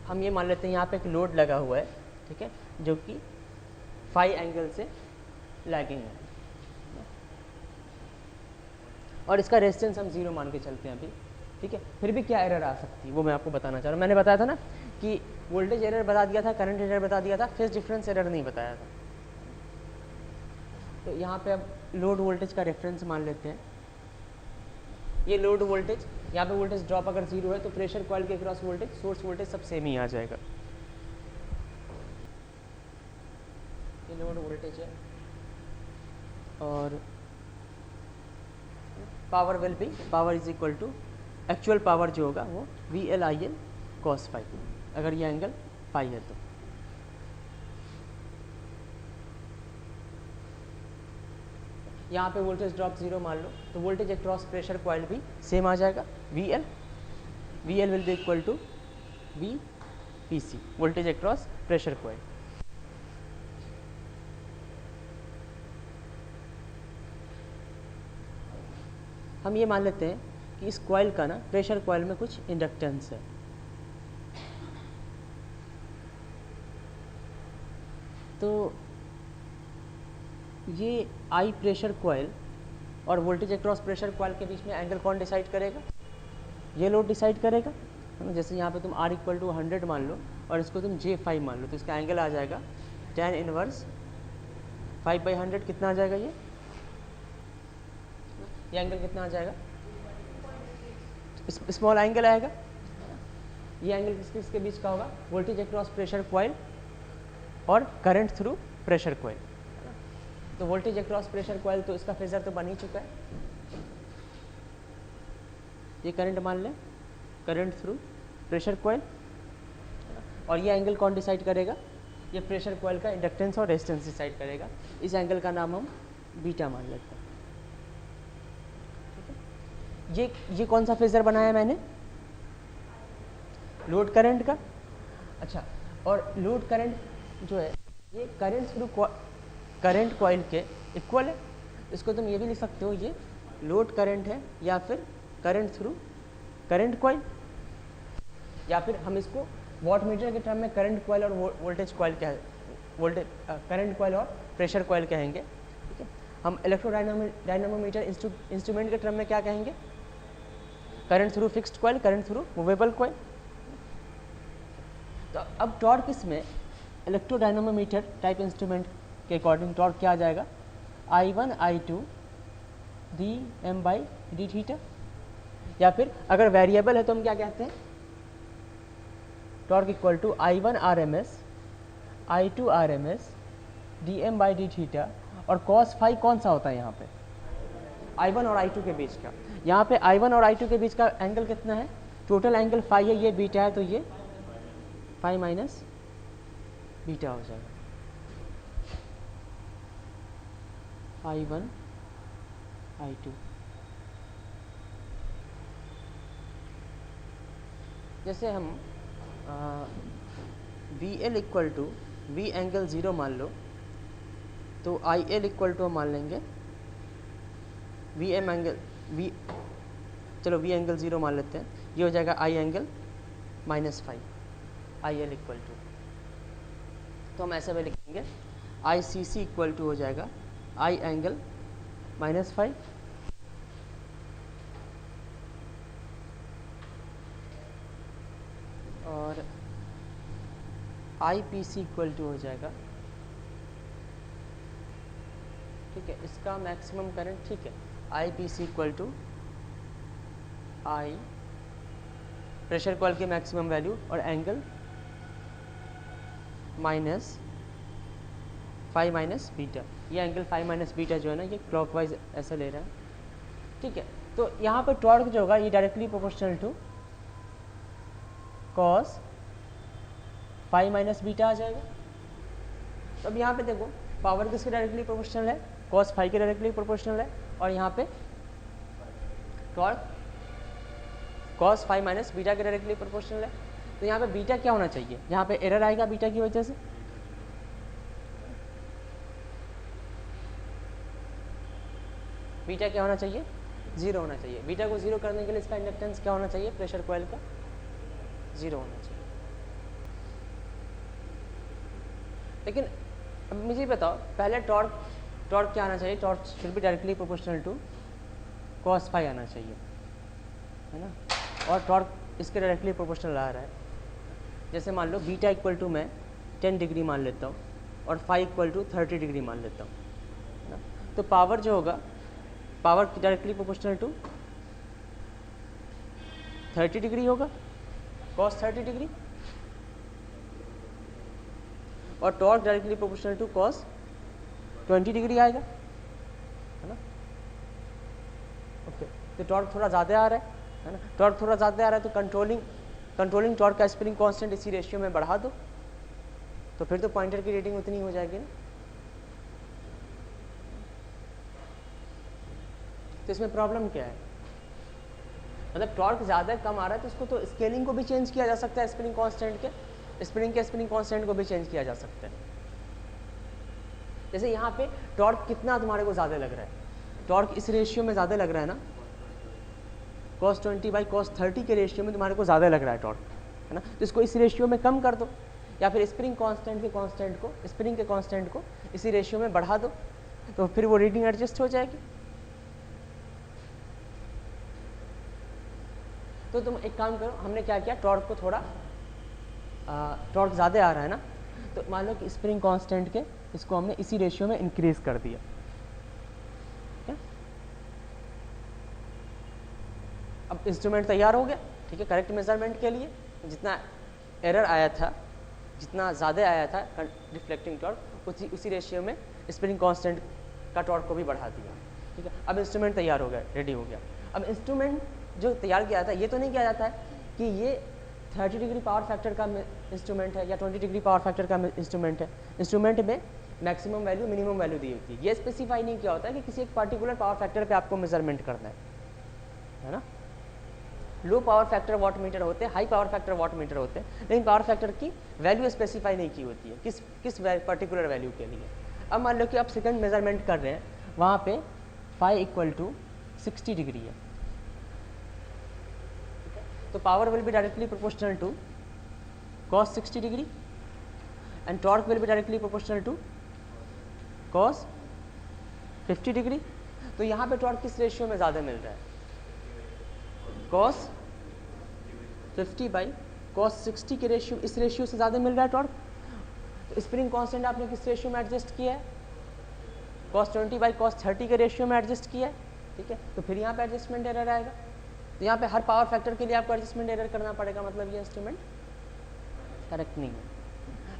हम ये मान लेते हैं यहाँ पे एक लोड लगा हुआ है, ठीक है, जो कि फाई एंगल से लैगिंग है, और इसका रेजिस्टेंस हम 0 मान के चलते हैं अभी, ठीक है। फिर भी क्या एरर आ सकती है वो मैं आपको बताना चाह रहा हूँ। मैंने बताया था ना कि वोल्टेज एरर बता दिया था, करंट एरर बता दिया था, फेज डिफरेंस एरर नहीं बताया था। तो यहाँ पे अब लोड वोल्टेज का रेफरेंस मान लेते हैं, ये लोड वोल्टेज, यहाँ पे वोल्टेज ड्रॉप अगर 0 है तो प्रेशर कॉइल के क्रॉस वोल्टेज, सोर्स वोल्टेज सब सेम ही आ जाएगा। ये लोड वोल्टेज है, और power is equal to actual power जो होगा वो VL/IL cos phi, अगर ये एंगल फाई है तो। यहाँ पे वोल्टेज ड्रॉप 0 मान लो तो वोल्टेज अक्रॉस प्रेशर कॉइल भी सेम आ जाएगा, VL will be equal to VPC, voltage across pressure coil. हम ये मान लेते हैं कि इस कॉइल का ना, प्रेशर कॉइल में कुछ इंडक्टेंस है, तो ये आई प्रेशर कॉइल और वोल्टेज अक्रॉस प्रेशर कॉइल के बीच में एंगल कौन डिसाइड करेगा, ये लोड डिसाइड करेगा, है ना। जैसे यहाँ पे तुम R इक्वल टू 100 मान लो और इसको तुम J5 मान लो, तो इसका एंगल आ जाएगा tan इनवर्स 5/100, कितना आ जाएगा ये एंगल कितना आ जाएगा, स्मॉल एंगल आएगा। ये एंगल किसके बीच का होगा, वोल्टेज अक्रॉस प्रेशर कॉइल और करंट थ्रू प्रेशर कॉइल। तो वोल्टेज अक्रॉस प्रेशर कॉइल तो इसका फेजर तो बन ही चुका है, ये करंट मान लें, करंट थ्रू प्रेशर कॉइल, और ये एंगल कौन डिसाइड करेगा, ये प्रेशर कॉइल का इंडक्टेंस और रेजिस्टेंस डिसाइड करेगा। इस एंगल का नाम हम बीटा मान लेते हैं। ये कौन सा फेजर बनाया मैंने, लोड करंट का। अच्छा, और लोड करंट जो है ये करंट करंट कॉइल के इक्वल है। इसको तुम ये भी लिख सकते हो, ये लोड करंट है या फिर करंट थ्रू करंट कॉइल, या फिर हम इसको वाटमीटर के टर्म में करंट कॉइल और वोल्टेज कॉइल करंट कॉइल और प्रेशर कॉइल कहेंगे। ठीक है, हम इलेक्ट्रोडायनामोमीटर इंस्ट्रूमेंट के टर्म में क्या कहेंगे? Current through fixed coil, current through movable coil. तो अब टॉर्क इसमें इलेक्ट्रोडायनामोमीटर टाइप इंस्ट्रूमेंट के अकॉर्डिंग टॉर्क क्या आ जाएगा? I1 I2 dm/d थीटा, या फिर अगर वेरिएबल है तो हम क्या कहते हैं? Torque equal to I1 RMS I2 RMS dm/d theta. और cos फाई कौन सा होता है यहाँ पे? I1 और I2 के बीच का। यहाँ पे I1 और I2 के बीच का एंगल कितना है? टोटल एंगल फाई है, ये बीटा है, तो ये फाई माइनस बीटा हो जाएगा। I1 I2, जैसे हम VL equal to V angle 0 मान लो, तो IL इक्वल टू हम मान लेंगे VM एंगल V, चलो V एंगल 0 मान लेते हैं, ये हो जाएगा I angle -5 IL equal to, तो हम ऐसे में लिखेंगे ICC इक्वल टू हो जाएगा I एंगल -5 और IPC इक्वल टू हो जाएगा, ठीक है, इसका मैक्सिमम करंट, ठीक है, IPC equal to I pressure coil की मैक्सिमम वैल्यू और एंगल -5 माइनस बीटा, ये एंगल 5 माइनस बीटा जो है ना, ये क्लॉकवाइज ऐसा ले रहा है। ठीक है, तो यहाँ पर टॉर्क जो होगा ये directly proportional to cos 5 minus beta आ जाएगा। तो अब यहाँ पे देखो पावर किसके डायरेक्टली प्रोपोर्शनल है? cos 5 के डायरेक्टली प्रोपोर्शनल है, और यहाँ पे टॉर्क cos 5 माइनस बीटा के डायरेक्टली प्रोपोर्शनल है। तो यहाँ पे बीटा क्या होना चाहिए? यहाँ पे एरर आएगा बीटा की वजह से, बीटा क्या होना चाहिए? 0 होना चाहिए। बीटा को 0 करने के लिए इसका इंडक्टेंस क्या होना चाहिए? प्रेशर कॉइल का 0 होना चाहिए। लेकिन अब मुझे बताओ, पहले टॉर्क क्या आना चाहिए? Torque should be directly proportional to cos 5 आना चाहिए, है ना, और टॉर्क इसके डायरेक्टली प्रोपोर्शनल आ रहा है। जैसे मान लो बीटा इक्वल टू मैं 10 डिग्री मान लेता हूँ और फाई इक्वल टू 30 डिग्री मान लेता हूँ, है ना, तो पावर जो होगा, power directly proportional to 30 degree होगा, cos 30 डिग्री, और torque directly proportional to cos 20 degree आएगा, है ना। ओके, तो टॉर्क थोड़ा ज़्यादा आ रहा है ना, टॉर्क थोड़ा ज़्यादा आ रहा है, तो कंट्रोलिंग टॉर्क का स्प्रिंग कांस्टेंट इसी रेशियो में बढ़ा दो, तो फिर तो पॉइंटर की रेटिंग उतनी हो जाएगी ना। तो इसमें प्रॉब्लम क्या है? मतलब टॉर्क ज़्यादा कम आ रहा है, तो इसको तो स्केलिंग को भी चेंज किया जा सकता है, स्प्रिंग कांस्टेंट को भी चेंज किया जा सकता है। जैसे यहाँ पे टॉर्क कितना तुम्हारे को ज़्यादा लग रहा है? टॉर्क इस रेशियो में ज़्यादा लग रहा है ना, cos 20/cos 30 के रेशियो में तुम्हारे को ज़्यादा लग रहा है टॉर्क, है ना, तो इसको इस रेशियो में कम कर दो, या फिर स्प्रिंग के कांस्टेंट को इसी रेशियो में बढ़ा दो, तो फिर वो रीडिंग एडजस्ट हो जाएगी। तो तुम एक काम करो, हमने क्या किया, टॉर्क को थोड़ा टॉर्क ज़्यादा आ रहा है ना, तो मान लो कि स्प्रिंग कांस्टेंट के इसको हमने इसी रेशियो में इंक्रीज कर दिया, क्या? अब इंस्ट्रूमेंट तैयार हो गया, ठीक है, करेक्ट मेजरमेंट के लिए जितना एरर आया था, जितना ज़्यादा आया था रिफ्लेक्टिंग टॉर्क, उसी रेशियो में स्प्रिंग कांस्टेंट का टॉर्क को भी बढ़ा दिया, ठीक है। अब इंस्ट्रूमेंट तैयार हो गया, रेडी हो गया। अब इंस्ट्रूमेंट जो तैयार किया था, ये तो नहीं किया जाता है कि ये 30 डिग्री पावर फैक्टर का इंस्ट्रूमेंट है या 20 डिग्री पावर फैक्टर का इंस्ट्रूमेंट है। इंस्ट्रूमेंट में मैक्सिमम वैल्यू, मिनिमम वैल्यू दी होती है, ये स्पेसिफाई नहीं किया होता है कि किसी एक पर्टिकुलर पावर फैक्टर पे आपको मेजरमेंट करना है ना। Low power factor watt meter होते हैं, high power factor watt meter होते हैं, लेकिन पावर फैक्टर की वैल्यू स्पेसिफाई नहीं की होती है किस पर्टिकुलर वैल्यू के लिए। अब मान लो कि आप सेकंड मेजरमेंट कर रहे हैं, वहाँ पे फाई इक्वल टू 60 डिग्री है, तो power will be directly proportional to cos 60 degree and torque will be directly proportional to cos 50 degree. तो यहाँ पे टॉर्क किस रेशियो में ज़्यादा मिल रहा है? cos 50 बाई cos 60 के रेशियो, इस रेशियो से ज़्यादा मिल रहा है टॉर्क। तो स्प्रिंग कांस्टेंट आपने किस रेशियो में एडजस्ट किया है? cos 20 बाई cos 30 के रेशियो में एडजस्ट किया है, ठीक है। तो फिर यहाँ पे एडजस्टमेंट एरर आएगा, तो यहाँ पे हर पावर फैक्टर के लिए आपको एडजस्टमेंट एरर करना पड़ेगा, मतलब ये इंस्ट्रूमेंट करेक्ट नहीं है।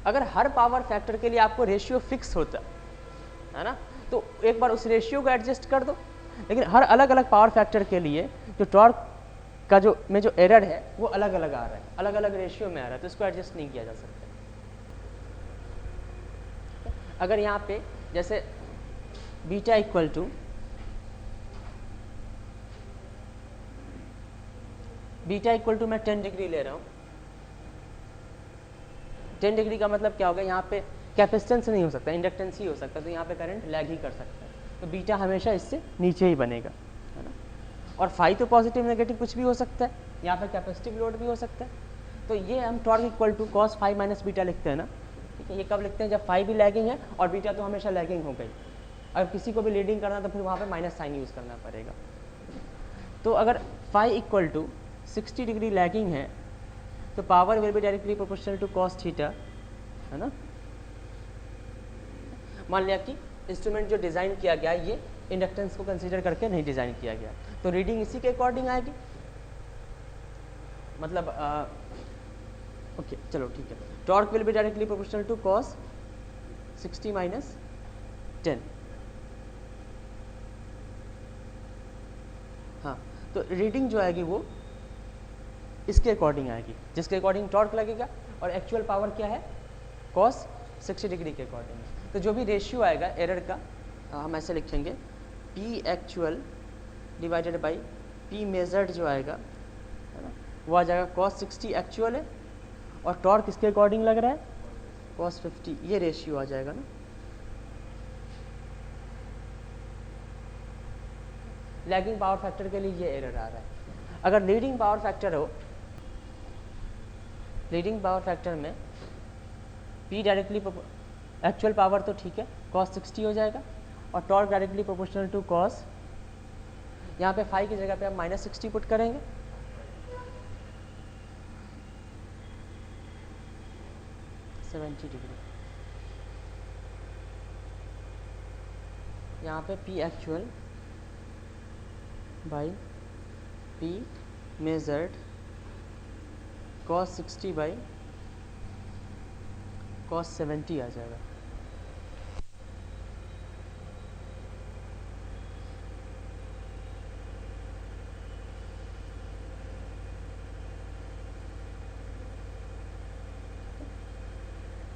अगर हर पावर फैक्टर के लिए आपको रेशियो फिक्स होता है ना, तो एक बार उस रेशियो को एडजस्ट कर दो, लेकिन हर अलग अलग पावर फैक्टर के लिए जो टॉर्क का जो एरर है वो अलग अलग आ रहा है, अलग अलग रेशियो में आ रहा है, तो इसको एडजस्ट नहीं किया जा सकता। अगर यहाँ पे जैसे बीटा इक्वल टू मैं 10 डिग्री ले रहा हूँ, 10 डिग्री का मतलब क्या होगा, यहाँ पे कैपेसिटेंस नहीं हो सकता, इंडक्टेंस ही हो सकता है, तो यहाँ पे करंट लैग ही कर सकता है, तो बीटा हमेशा इससे नीचे ही बनेगा, है ना। और फाई तो पॉजिटिव नेगेटिव कुछ भी हो सकता है, यहाँ पे कैपेसिटिव लोड भी हो सकता है। तो ये हम torque equal to cos phi minus beta लिखते हैं ना, ठीक है। ये कब लिखते हैं? जब फाई भी लैगिंग है और बीटा तो हमेशा लैगिंग हो गई। अगर किसी को भी लीडिंग करना तो फिर वहाँ पे माइनस साइन यूज़ करना पड़ेगा। तो अगर phi equal to 60 degree lagging है तो power will be directly proportional to cos theta, है ना। मान लिया कि इंस्ट्रूमेंट जो डिज़ाइन किया गया ये इंडक्टेंस को कंसीडर करके नहीं डिज़ाइन किया गया, तो रीडिंग इसी के अकॉर्डिंग आएगी, मतलब ओके चलो ठीक है। Torque will be directly proportional to cos 60 minus 10। हाँ, तो रीडिंग जो आएगी वो इसके अकॉर्डिंग आएगी, जिसके अकॉर्डिंग टॉर्क लगेगा, और एक्चुअल पावर क्या है? cos 60 डिग्री के अकॉर्डिंग। तो जो भी रेशियो आएगा एरर का, हम ऐसे लिखेंगे P actual divided by P measured जो आएगा, है ना, वो आ जाएगा cos 60 एक्चुअल है और टॉर्क इसके अकॉर्डिंग लग रहा है cos 50, ये रेशियो आ जाएगा ना। लैगिंग पावर फैक्टर के लिए ये एरर आ रहा है। अगर लीडिंग पावर फैक्टर हो, लीडिंग पावर फैक्टर में P डायरेक्टली एक्चुअल पावर तो ठीक है cos 60 हो जाएगा, और torque directly proportional to cos, यहाँ पे फाई की जगह पे आप माइनस 60 पुट करेंगे, डिग्री। यहाँ पे P actual by P measured cos 60 by cos 70 आ जाएगा।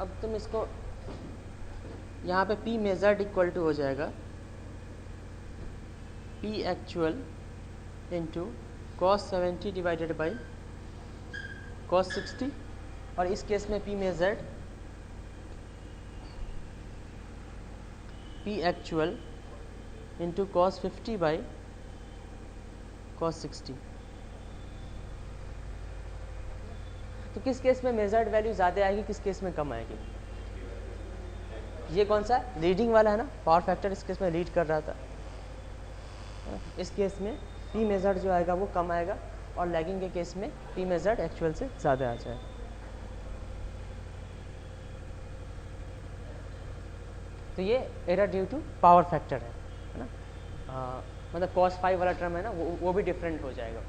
अब तुम इसको यहाँ पे P मेजर्ड इक्वल टू हो जाएगा P actual into cos 70 divided by cos 60, और इस केस में P measured P actual into cos 50 by cos 60। तो किस केस में मेजर्ड वैल्यू ज़्यादा आएगी, किस केस में कम आएगी? ये कौन सा है? लीडिंग वाला है ना, पावर फैक्टर इस केस में लीड कर रहा था। इस केस में P मेजर्ड जो आएगा वो कम आएगा, और लैगिंग के केस में P मेजर्ड एक्चुअल से ज़्यादा आ जाएगा। तो ये error due to power factor है ना। मतलब cos 5 वाला टर्म है ना, वो भी डिफरेंट हो जाएगा।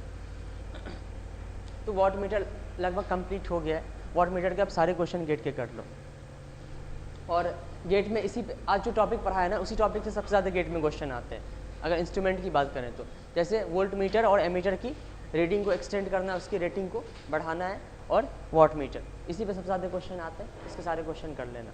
तो वाट मीटर लगभग कंप्लीट हो गया है। वाट मीटर के आप सारे क्वेश्चन गेट के कर लो, और गेट में इसी आज जो टॉपिक पढ़ा है ना, उसी टॉपिक से सबसे ज़्यादा गेट में क्वेश्चन आते हैं। अगर इंस्ट्रूमेंट की बात करें तो जैसे वोल्ट मीटर और एमीटर की रीडिंग को एक्सटेंड करना है, उसकी रेटिंग को बढ़ाना है, और वाट मीटर, इसी पे सबसे ज़्यादा क्वेश्चन आते हैं। इसके सारे क्वेश्चन कर लेना।